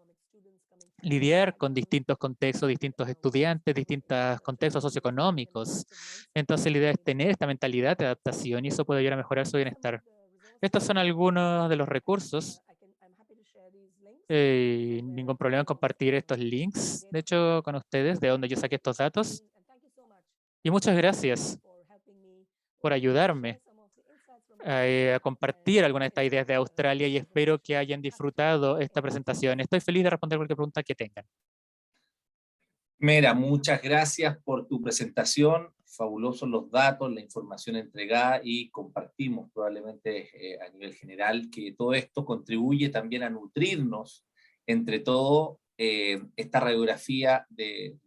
lidiar con distintos contextos, distintos estudiantes, distintos contextos socioeconómicos. Entonces la idea es tener esta mentalidad de adaptación y eso puede ayudar a mejorar su bienestar. Estos son algunos de los recursos. Ningún problema en compartir estos links, de hecho, con ustedes, de donde yo saqué estos datos. Y muchas gracias por ayudarme a compartir algunas de estas ideas de Australia y espero que hayan disfrutado esta presentación. Estoy feliz de responder cualquier pregunta que tengan. Mera, muchas gracias por tu presentación. Fabulosos los datos, la información entregada y compartimos probablemente a nivel general que todo esto contribuye también a nutrirnos entre todo esta radiografía de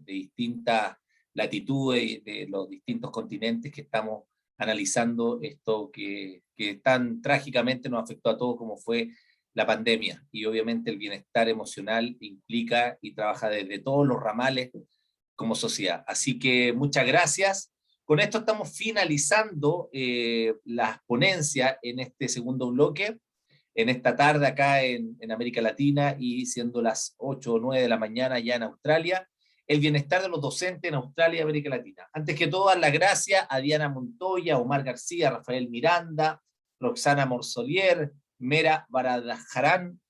distintas latitudes y de los distintos continentes que estamos analizando esto que tan trágicamente nos afectó a todos como fue la pandemia. Y obviamente el bienestar emocional implica y trabaja desde todos los ramales como sociedad. Así que muchas gracias. Con esto estamos finalizando las ponencias en este segundo bloque, en esta tarde acá en América Latina y siendo las 8 o 9 de la mañana ya en Australia. El bienestar de los docentes en Australia y América Latina. Antes que todo, dar las gracias a Diana Montoya, Omar García, Rafael Miranda, Roxana Morsolier, Mera Baradajarán,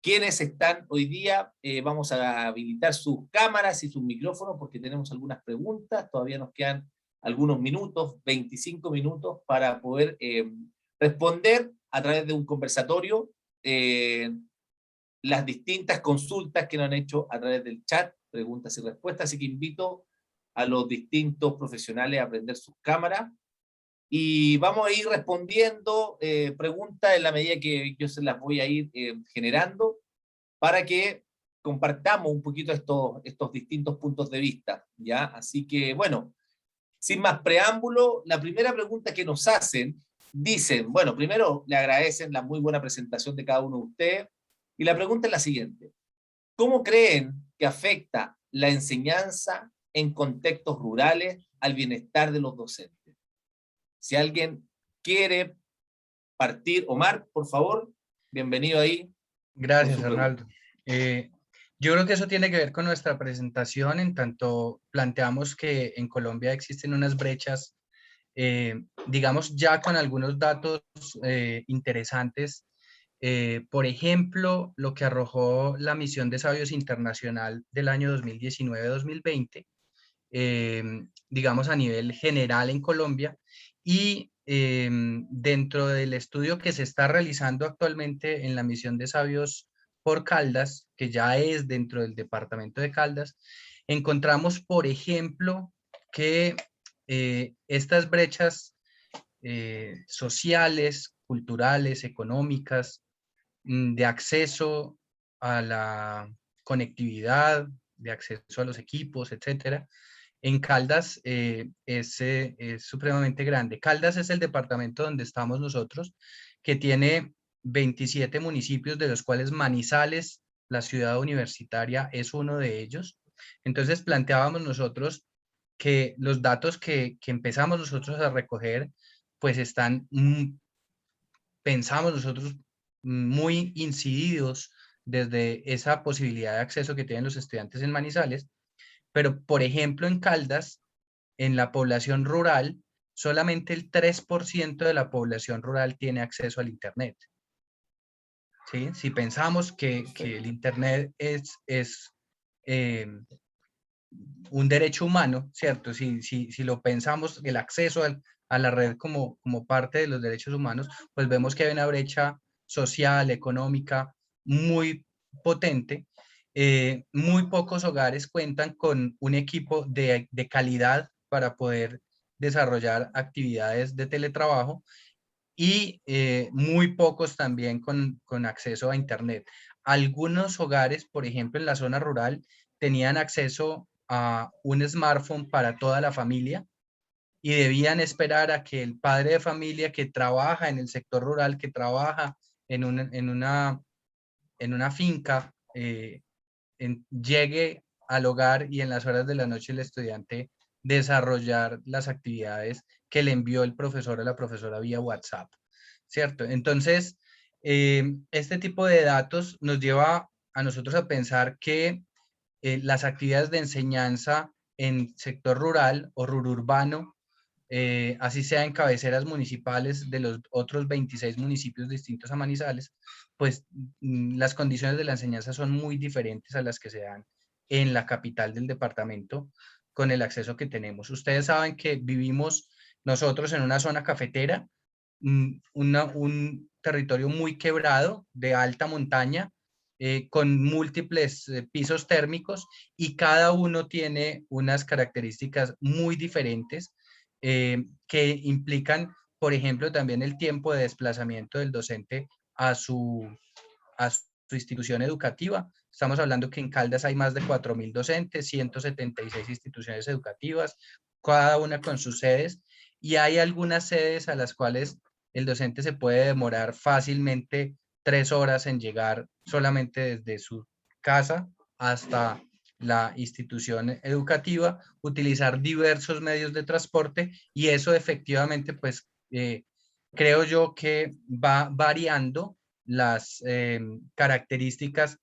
quienes están hoy día. Vamos a habilitar sus cámaras y sus micrófonos porque tenemos algunas preguntas. Todavía nos quedan algunos minutos, 25 minutos, para poder responder a través de un conversatorio las distintas consultas que nos han hecho a través del chat, preguntas y respuestas, así que invito a los distintos profesionales a prender sus cámaras y vamos a ir respondiendo preguntas en la medida que yo se las voy a ir generando para que compartamos un poquito estos distintos puntos de vista, ¿ya? Así que, bueno, sin más preámbulo, la primera pregunta que nos hacen, dicen, bueno, primero le agradecen la muy buena presentación de cada uno de ustedes, y la pregunta es la siguiente: ¿cómo creen que afecta la enseñanza en contextos rurales al bienestar de los docentes? Si alguien quiere partir, Omar, por favor, bienvenido ahí. Gracias, Arnaldo. Yo creo que eso tiene que ver con nuestra presentación, en tanto planteamos que en Colombia existen unas brechas digamos ya con algunos datos interesantes. Por ejemplo, lo que arrojó la Misión de Sabios Internacional del año 2019-2020, digamos a nivel general en Colombia, y dentro del estudio que se está realizando actualmente en la Misión de Sabios por Caldas, que ya es dentro del departamento de Caldas, encontramos, por ejemplo, que estas brechas sociales, culturales, económicas, de acceso a la conectividad, de acceso a los equipos, etcétera, en Caldas es supremamente grande. Caldas es el departamento donde estamos nosotros, que tiene 27 municipios, de los cuales Manizales, la ciudad universitaria, es uno de ellos. Entonces planteábamos nosotros que los datos que empezamos nosotros a recoger, pues están, pensamos nosotros, muy incididos desde esa posibilidad de acceso que tienen los estudiantes en Manizales. Pero, por ejemplo, en Caldas, en la población rural, solamente el 3% de la población rural tiene acceso al Internet. ¿Sí? Si pensamos que el Internet es un derecho humano, ¿cierto? Si lo pensamos, el acceso a la red como parte de los derechos humanos, pues vemos que hay una brecha social, económica muy potente. Muy pocos hogares cuentan con un equipo de calidad para poder desarrollar actividades de teletrabajo, y muy pocos también con acceso a Internet. Algunos hogares, por ejemplo, en la zona rural, tenían acceso a un smartphone para toda la familia y debían esperar a que el padre de familia que trabaja en el sector rural, que trabaja en una finca, llegue al hogar y en las horas de la noche el estudiante desarrollar las actividades que le envió el profesor o la profesora vía WhatsApp, ¿cierto? Entonces, este tipo de datos nos lleva a nosotros a pensar que las actividades de enseñanza en sector rural o rururbano, así sea en cabeceras municipales de los otros 26 municipios distintos a Manizales, pues las condiciones de la enseñanza son muy diferentes a las que se dan en la capital del departamento con el acceso que tenemos. Ustedes saben que vivimos nosotros en una zona cafetera, un territorio muy quebrado, de alta montaña, con múltiples pisos térmicos, y cada uno tiene unas características muy diferentes que implican, por ejemplo, también el tiempo de desplazamiento del docente a su institución educativa. Estamos hablando que en Caldas hay más de 4.000 docentes, 176 instituciones educativas, cada una con sus sedes, y hay algunas sedes a las cuales el docente se puede demorar fácilmente 3 horas en llegar solamente desde su casa hasta la institución educativa, utilizar diversos medios de transporte, y eso efectivamente, pues, creo yo que va variando las características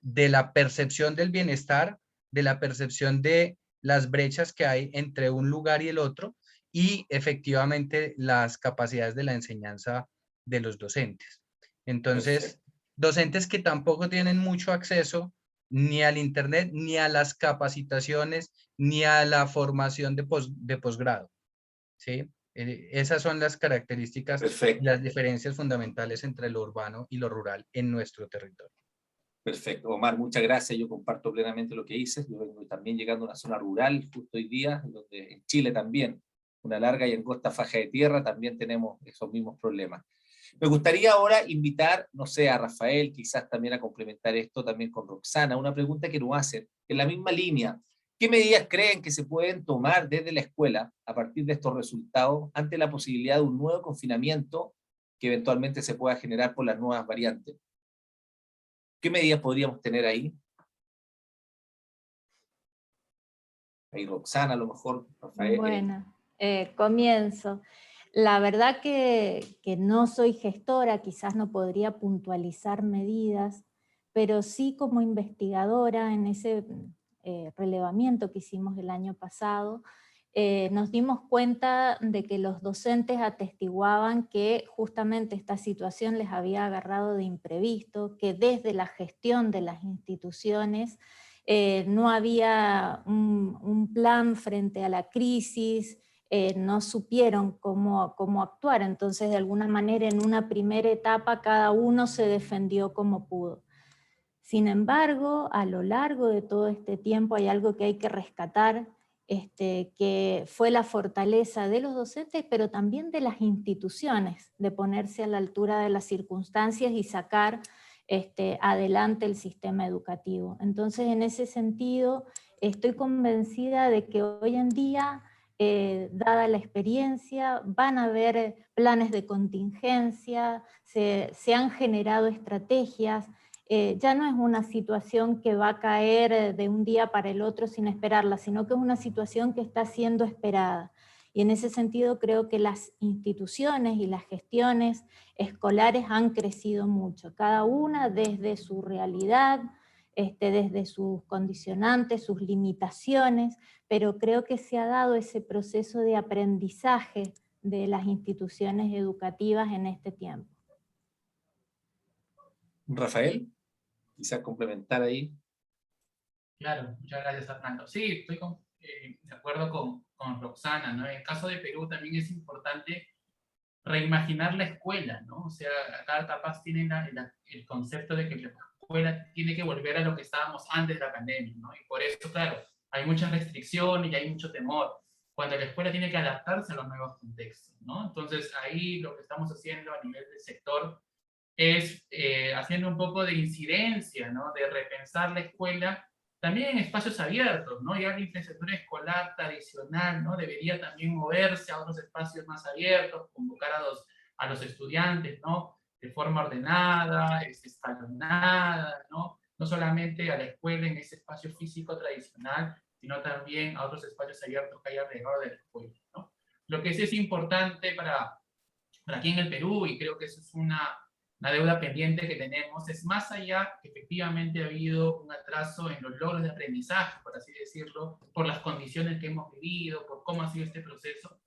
de la percepción del bienestar, de la percepción de las brechas que hay entre un lugar y el otro, y efectivamente las capacidades de la enseñanza de los docentes. Entonces, perfecto, docentes que tampoco tienen mucho acceso ni al Internet, ni a las capacitaciones, ni a la formación de posgrado, ¿sí? Esas son las características, perfecto, las diferencias fundamentales entre lo urbano y lo rural en nuestro territorio. Perfecto, Omar, muchas gracias. Yo comparto plenamente lo que dices. Yo vengo también llegando a una zona rural justo hoy día, donde en Chile también, una larga y angosta faja de tierra, también tenemos esos mismos problemas. Me gustaría ahora invitar, no sé, a Rafael, quizás también a complementar esto también con Roxana, una pregunta que nos hacen en la misma línea. ¿Qué medidas creen que se pueden tomar desde la escuela a partir de estos resultados ante la posibilidad de un nuevo confinamiento que eventualmente se pueda generar por las nuevas variantes? ¿Qué medidas podríamos tener ahí? Ahí Roxana, a lo mejor, Rafael. Bueno, comienzo. La verdad que no soy gestora, quizás no podría puntualizar medidas, pero sí como investigadora en ese relevamiento que hicimos el año pasado, nos dimos cuenta de que los docentes atestiguaban que justamente esta situación les había agarrado de imprevisto, que desde la gestión de las instituciones no había un plan frente a la crisis, no supieron cómo actuar, entonces de alguna manera en una primera etapa cada uno se defendió como pudo. Sin embargo, a lo largo de todo este tiempo hay algo que hay que rescatar, que fue la fortaleza de los docentes, pero también de las instituciones, de ponerse a la altura de las circunstancias y sacar adelante el sistema educativo. Entonces, en ese sentido, estoy convencida de que hoy en día, dada la experiencia, van a haber planes de contingencia, se han generado estrategias. Ya no es una situación que va a caer de un día para el otro sin esperarla, sino que es una situación que está siendo esperada. Y en ese sentido creo que las instituciones y las gestiones escolares han crecido mucho, cada una desde su realidad, desde sus condicionantes, sus limitaciones, pero creo que se ha dado ese proceso de aprendizaje de las instituciones educativas en este tiempo. Rafael, quizás complementar ahí. Claro, muchas gracias, Fernando. Sí, estoy de acuerdo con Roxana, ¿no? En el caso de Perú también es importante reimaginar la escuela, ¿no? O sea, acá capaz tienen el concepto de que la escuela tiene que volver a lo que estábamos antes de la pandemia, ¿no? Y por eso, claro, hay muchas restricciones y hay mucho temor, cuando la escuela tiene que adaptarse a los nuevos contextos, ¿no? Entonces, ahí lo que estamos haciendo a nivel del sector es haciendo un poco de incidencia, ¿no? De repensar la escuela también en espacios abiertos, ¿no? Ya la infraestructura escolar tradicional, ¿no? Debería también moverse a otros espacios más abiertos, convocar a los estudiantes, ¿no? De forma ordenada, escalonada, ¿no? No solamente a la escuela en ese espacio físico tradicional, sino también a otros espacios abiertos que hay alrededor de la escuela, ¿no? Lo que sí es importante para aquí en el Perú, y creo que eso es una deuda pendiente que tenemos, es más allá que efectivamente ha habido un atraso en los logros de aprendizaje, por así decirlo, por las condiciones que hemos vivido, por cómo ha sido este proceso,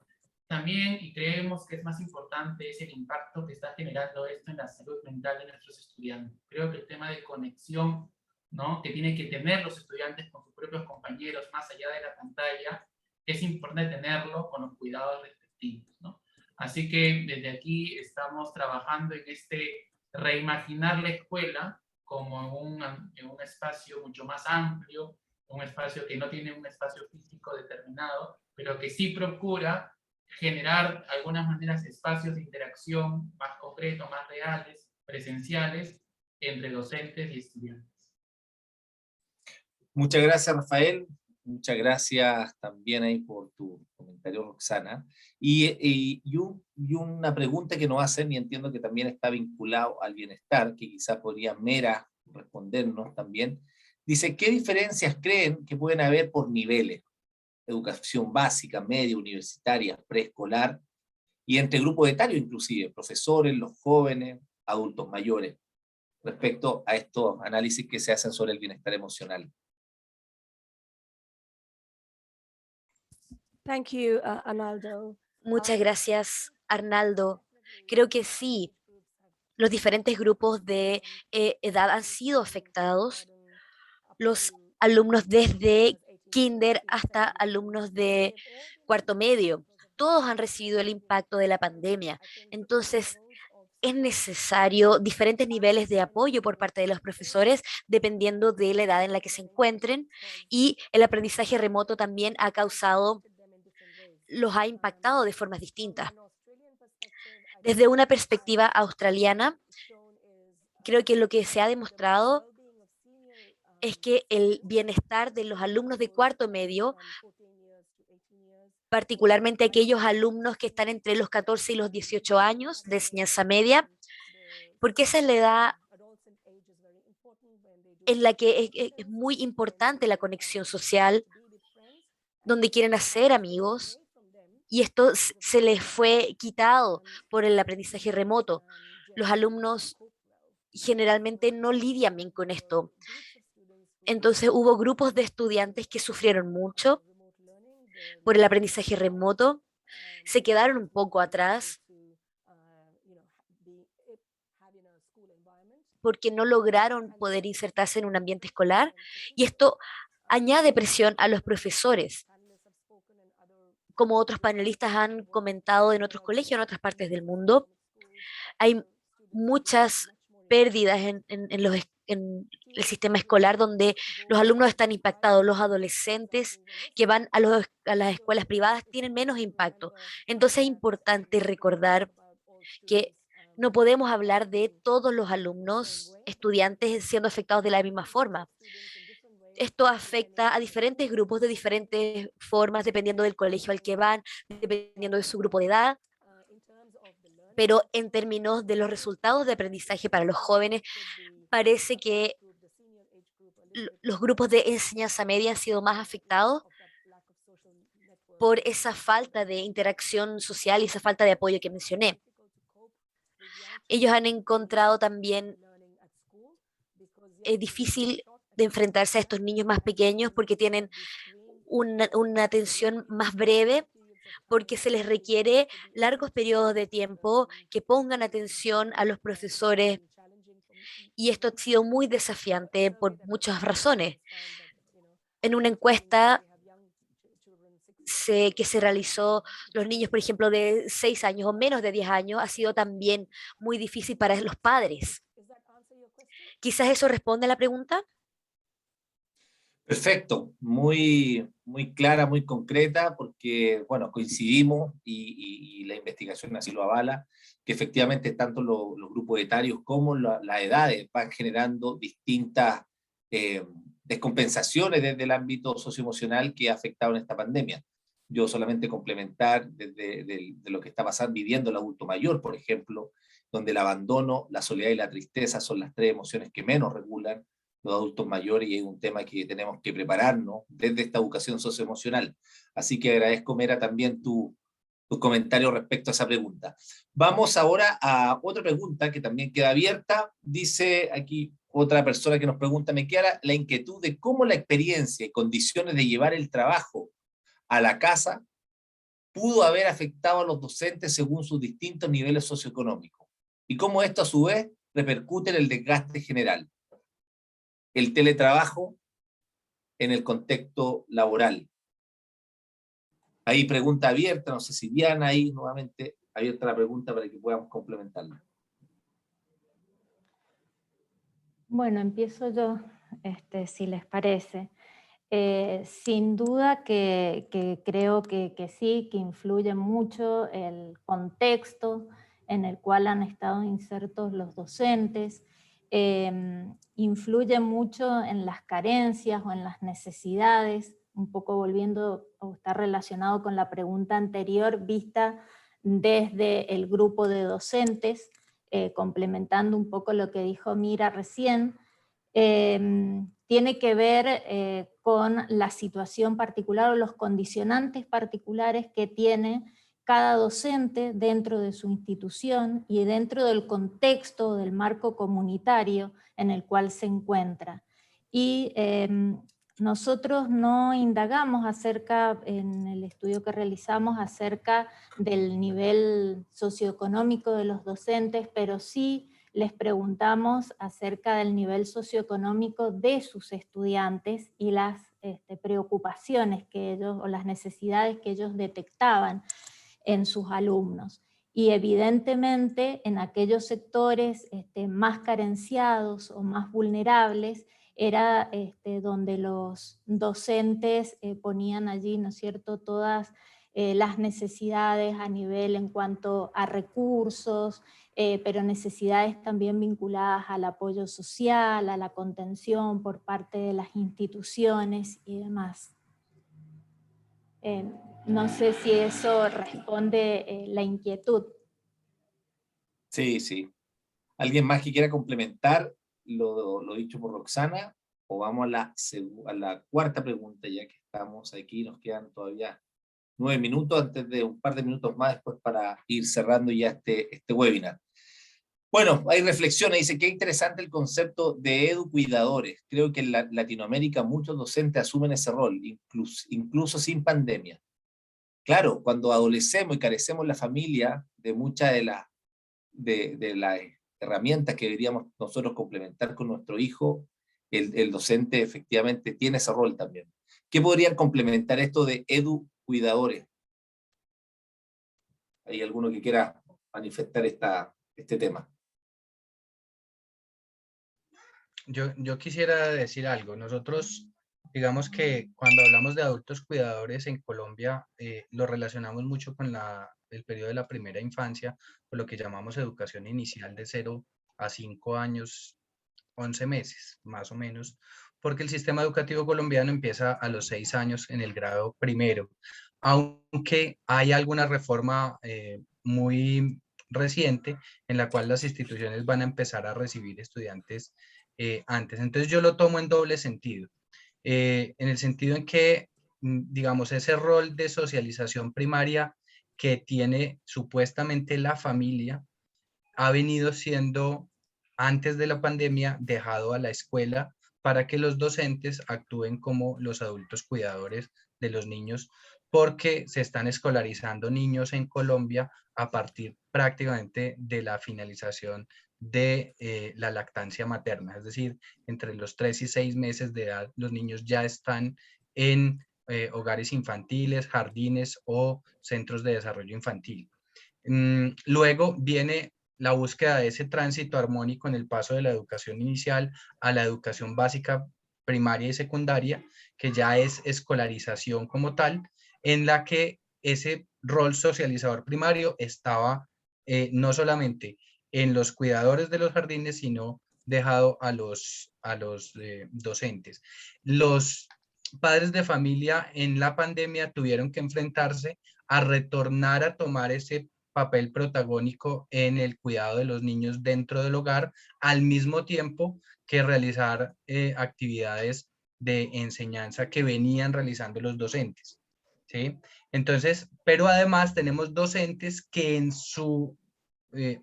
también, y creemos que es más importante, es el impacto que está generando esto en la salud mental de nuestros estudiantes. Creo que el tema de conexión, ¿no? Que tienen que tener los estudiantes con sus propios compañeros, más allá de la pantalla, es importante tenerlo con los cuidados respectivos, ¿no? Así que desde aquí estamos trabajando en reimaginar la escuela como en un espacio mucho más amplio, un espacio que no tiene un espacio físico determinado, pero que sí procura generar de algunas maneras espacios de interacción más concretos, más reales, presenciales, entre docentes y estudiantes. Muchas gracias, Rafael. Muchas gracias también ahí por tu comentario, Roxana. Y una pregunta que nos hacen, y entiendo que también está vinculado al bienestar, que quizás podría Mera respondernos también. Dice, ¿qué diferencias creen que pueden haber por niveles? Educación básica, media, universitaria, preescolar, y entre grupos etarios inclusive, profesores, los jóvenes, adultos mayores, respecto a estos análisis que se hacen sobre el bienestar emocional. Thank you, Arnaldo. Muchas gracias, Arnaldo. Creo que sí, los diferentes grupos de edad han sido afectados. Los alumnos desde kinder hasta alumnos de cuarto medio, todos han recibido el impacto de la pandemia. Entonces, es necesario diferentes niveles de apoyo por parte de los profesores, dependiendo de la edad en la que se encuentren, y el aprendizaje remoto también los ha impactado de formas distintas. Desde una perspectiva australiana, creo que lo que se ha demostrado es que el bienestar de los alumnos de cuarto medio, particularmente aquellos alumnos que están entre los 14 y los 18 años de enseñanza media, porque esa es la edad en la que es muy importante la conexión social, donde quieren hacer amigos, y esto se les fue quitado por el aprendizaje remoto. Los alumnos generalmente no lidian bien con esto. Entonces hubo grupos de estudiantes que sufrieron mucho por el aprendizaje remoto se quedaron un poco atrás porque no lograron poder insertarse en un ambiente escolar, y esto añade presión a los profesores, como otros panelistas han comentado en otros colegios en otras partes del mundo. Hay muchas pérdidas en el sistema escolar donde los alumnos están impactados. Los adolescentes que van a las escuelas privadas tienen menos impacto. Entonces es importante recordar que no podemos hablar de todos los alumnos, estudiantes siendo afectados de la misma forma. Esto afecta a diferentes grupos de diferentes formas, dependiendo del colegio al que van, dependiendo de su grupo de edad. Pero en términos de los resultados de aprendizaje para los jóvenes, parece que los grupos de enseñanza media han sido más afectados por esa falta de interacción social y esa falta de apoyo que mencioné. Ellos han encontrado también difícil de enfrentarse a estos niños más pequeños porque tienen una atención más breve, porque se les requiere largos periodos de tiempo que pongan atención a los profesores, y esto ha sido muy desafiante por muchas razones. En una encuesta que se realizó, los niños, por ejemplo, de 6 años o menos de 10 años, ha sido también muy difícil para los padres. Quizás eso responde a la pregunta. Perfecto, muy, muy clara, muy concreta, porque, bueno, coincidimos y la investigación así lo avala, que efectivamente tanto los grupos etarios como las edades van generando distintas descompensaciones desde el ámbito socioemocional que ha afectado en esta pandemia. Yo solamente complementar de lo que está pasando, viviendo el adulto mayor, por ejemplo, donde el abandono, la soledad y la tristeza son las 3 emociones que menos regulan los adultos mayores, y es un tema que tenemos que prepararnos desde esta educación socioemocional. Así que agradezco, Mera, también tu comentario respecto a esa pregunta. Vamos ahora a otra pregunta que también queda abierta. Dice aquí otra persona que nos pregunta: me queda la inquietud de cómo la experiencia y condiciones de llevar el trabajo a la casa pudo haber afectado a los docentes según sus distintos niveles socioeconómicos, y cómo esto a su vez repercute en el desgaste general. El teletrabajo en el contexto laboral. Ahí pregunta abierta, no sé si Diana, ahí nuevamente abierta la pregunta para que podamos complementarla. Bueno, empiezo yo, si les parece. Sin duda que creo que sí, que influye mucho el contexto en el cual han estado insertos los docentes, influye mucho en las carencias o en las necesidades, un poco volviendo o está relacionado con la pregunta anterior, vista desde el grupo de docentes, complementando un poco lo que dijo Mira recién. Tiene que ver con la situación particular o los condicionantes particulares que tiene cada docente dentro de su institución y dentro del contexto, del marco comunitario en el cual se encuentra. Y nosotros no indagamos en el estudio que realizamos acerca del nivel socioeconómico de los docentes, pero sí les preguntamos acerca del nivel socioeconómico de sus estudiantes y las preocupaciones que ellos, o las necesidades que ellos detectaban en sus alumnos. Y evidentemente en aquellos sectores más carenciados o más vulnerables era donde los docentes ponían allí, ¿no es cierto?, todas las necesidades a nivel en cuanto a recursos, pero necesidades también vinculadas al apoyo social, a la contención por parte de las instituciones y demás. No sé si eso responde la inquietud. Sí, sí. ¿Alguien más que quiera complementar lo dicho por Roxana? O vamos a la cuarta pregunta, ya que estamos aquí, nos quedan todavía 9 minutos, antes de un par de minutos más después para ir cerrando ya este webinar. Bueno, hay reflexiones, dice que es interesante el concepto de educuidadores. Creo que en Latinoamérica muchos docentes asumen ese rol, incluso sin pandemia. claro, cuando adolecemos y carecemos la familia de muchas de las herramientas que deberíamos nosotros complementar con nuestro hijo, el docente efectivamente tiene ese rol también. ¿Qué podrían complementar esto de cuidadores? ¿Hay alguno que quiera manifestar este tema? Yo quisiera decir algo. Nosotros, digamos que cuando hablamos de adultos cuidadores en Colombia, lo relacionamos mucho con el periodo de la primera infancia, o lo que llamamos educación inicial de 0 a 5 años, 11 meses, más o menos, porque el sistema educativo colombiano empieza a los 6 años en el grado primero, aunque hay alguna reforma muy reciente en la cual las instituciones van a empezar a recibir estudiantes antes. Entonces yo lo tomo en doble sentido, en el sentido en que, digamos, ese rol de socialización primaria que tiene supuestamente la familia ha venido siendo, antes de la pandemia, dejado a la escuela para que los docentes actúen como los adultos cuidadores de los niños, porque se están escolarizando niños en Colombia a partir prácticamente de la finalización de la lactancia materna, es decir, entre los 3 y 6 meses de edad, los niños ya están en hogares infantiles, jardines o centros de desarrollo infantil. Luego viene la búsqueda de ese tránsito armónico en el paso de la educación inicial a la educación básica primaria y secundaria, que ya es escolarización como tal, en la que ese rol socializador primario estaba no solamente en los cuidadores de los jardines, sino dejado a los docentes. Los padres de familia en la pandemia tuvieron que enfrentarse a retornar a tomar ese papel protagónico en el cuidado de los niños dentro del hogar, al mismo tiempo que realizar actividades de enseñanza que venían realizando los docentes, ¿sí? Entonces, pero además tenemos docentes que en su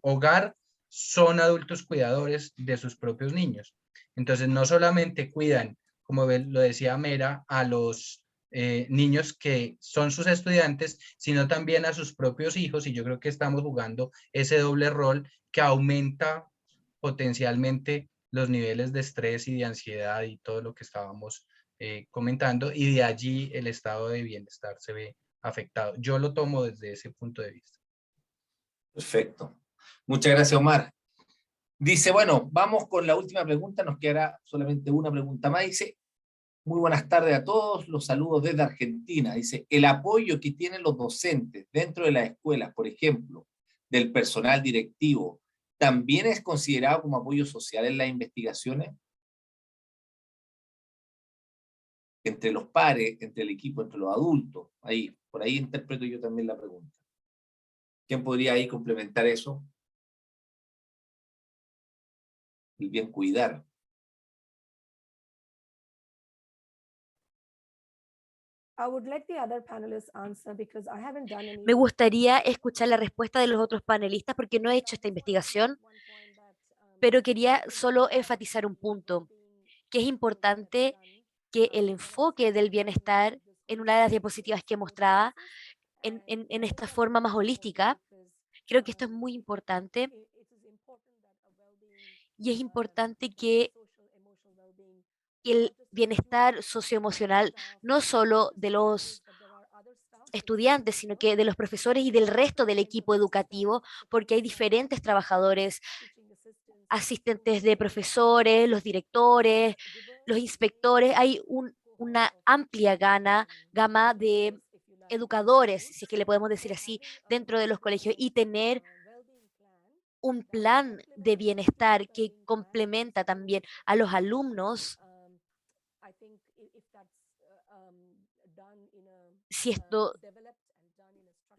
hogar son adultos cuidadores de sus propios niños. Entonces, no solamente cuidan, como lo decía Mera, a los niños que son sus estudiantes, sino también a sus propios hijos, y yo creo que estamos jugando ese doble rol que aumenta potencialmente los niveles de estrés y de ansiedad y todo lo que estábamos comentando, y de allí el estado de bienestar se ve afectado. Yo lo tomo desde ese punto de vista. Perfecto. Muchas gracias, Omar. Dice, bueno, vamos con la última pregunta, nos quedará solamente una pregunta más. Dice, muy buenas tardes a todos, los saludos desde Argentina. Dice, el apoyo que tienen los docentes dentro de las escuelas, por ejemplo, del personal directivo, ¿también es considerado como apoyo social en las investigaciones? Entre los pares, entre el equipo, entre los adultos. Ahí, por ahí interpreto yo también la pregunta. ¿Quién podría ahí complementar eso? El bien cuidar. Me gustaría escuchar la respuesta de los otros panelistas porque no he hecho esta investigación, pero quería solo enfatizar un punto, que es importante que el enfoque del bienestar en una de las diapositivas que mostraba en esta forma más holística, creo que esto es muy importante y es importante que el bienestar socioemocional no solo de los estudiantes, sino que de los profesores y del resto del equipo educativo, porque hay diferentes trabajadores, asistentes de profesores, los directores, los inspectores, hay una amplia gama de educadores, si es que le podemos decir así, dentro de los colegios, y tener un plan de bienestar que complementa también a los alumnos. Si esto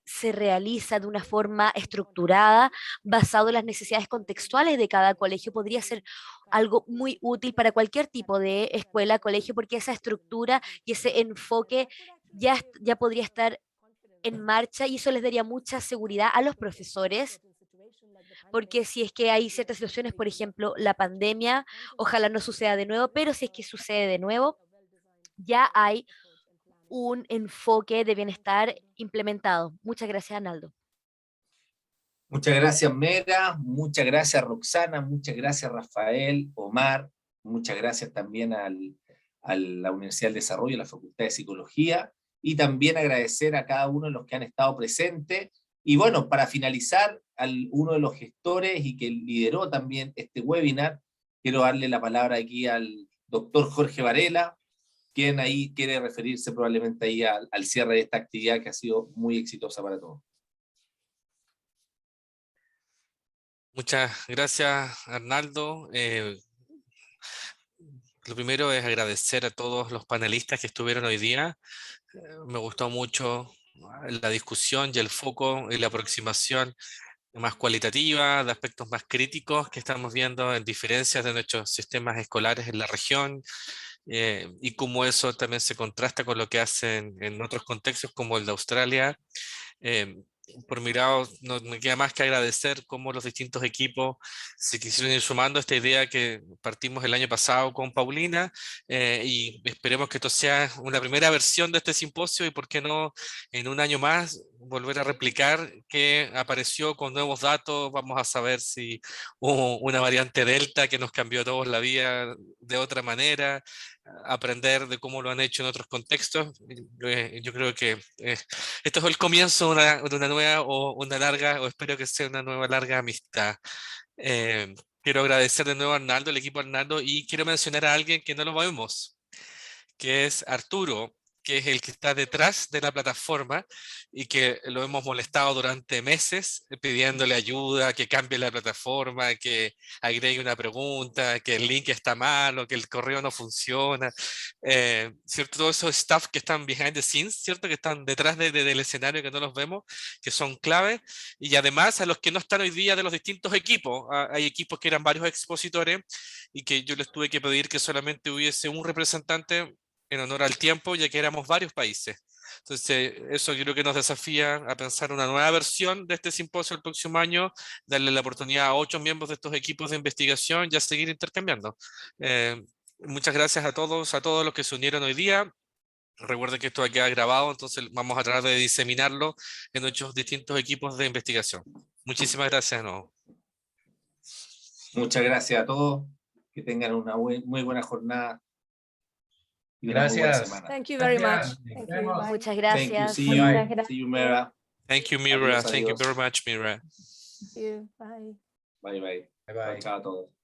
se realiza de una forma estructurada, basado en las necesidades contextuales de cada colegio, podría ser algo muy útil para cualquier tipo de escuela, colegio, porque esa estructura y ese enfoque ya podría estar en marcha y eso les daría mucha seguridad a los profesores, porque si es que hay ciertas situaciones, por ejemplo, la pandemia, ojalá no suceda de nuevo, pero si es que sucede de nuevo, ya hay un enfoque de bienestar implementado. Muchas gracias, Arnaldo. Muchas gracias, Mera, muchas gracias, Roxana, muchas gracias, Rafael, Omar, muchas gracias también a la Universidad del Desarrollo, a la Facultad de Psicología, y también agradecer a cada uno de los que han estado presentes. Y bueno, para finalizar, uno de los gestores y que lideró también este webinar, quiero darle la palabra aquí al doctor Jorge Varela, quien ahí quiere referirse probablemente ahí al cierre de esta actividad que ha sido muy exitosa para todos. Muchas gracias, Arnaldo. Lo primero es agradecer a todos los panelistas que estuvieron hoy día. Me gustó mucho la discusión y el foco y la aproximación más cualitativa, de aspectos más críticos que estamos viendo en diferencias de nuestros sistemas escolares en la región, y cómo eso también se contrasta con lo que hacen en otros contextos como el de Australia. Por mi lado, no me queda más que agradecer cómo los distintos equipos se quisieron ir sumando a esta idea que partimos el año pasado con Paulina, y esperemos que esto sea una primera versión de este simposio y por qué no en un año más volver a replicar qué apareció con nuevos datos. Vamos a saber si hubo una variante Delta que nos cambió a todos la vida de otra manera, aprender de cómo lo han hecho en otros contextos. Yo creo que esto es el comienzo de una nueva o una larga, o espero que sea una nueva larga amistad. Quiero agradecer de nuevo a Arnaldo, el equipo Arnaldo, y quiero mencionar a alguien que no lo vemos, que es Arturo, que es el que está detrás de la plataforma y que lo hemos molestado durante meses pidiéndole ayuda, que cambie la plataforma, que agregue una pregunta, que el link está mal o que el correo no funciona. ¿Cierto? Todos esos staff que están behind the scenes, ¿cierto? Que están detrás del escenario que no los vemos, que son clave. Y además a los que no están hoy día de los distintos equipos. Hay equipos que eran varios expositores y que yo les tuve que pedir que solamente hubiese un representante en honor al tiempo, ya que éramos varios países. Entonces, eso creo que nos desafía a pensar una nueva versión de este simposio el próximo año, darle la oportunidad a 8 miembros de estos equipos de investigación y a seguir intercambiando. Muchas gracias a todos los que se unieron hoy día. Recuerden que esto va a quedar grabado, entonces vamos a tratar de diseminarlo en nuestros distintos equipos de investigación. Muchísimas gracias de nuevo. Muchas gracias a todos. Que tengan una muy buena jornada. Gracias. Thank you very much. Gracias. Thank you. Bye. Muchas Thank you. gracias. See you. Muchas gracias. See you, Mera. Thank you, Mira. Adiós, Thank you adiós. very much, Mira. Thank you. Bye. Bye, bye. Bye, bye. Chao a todos.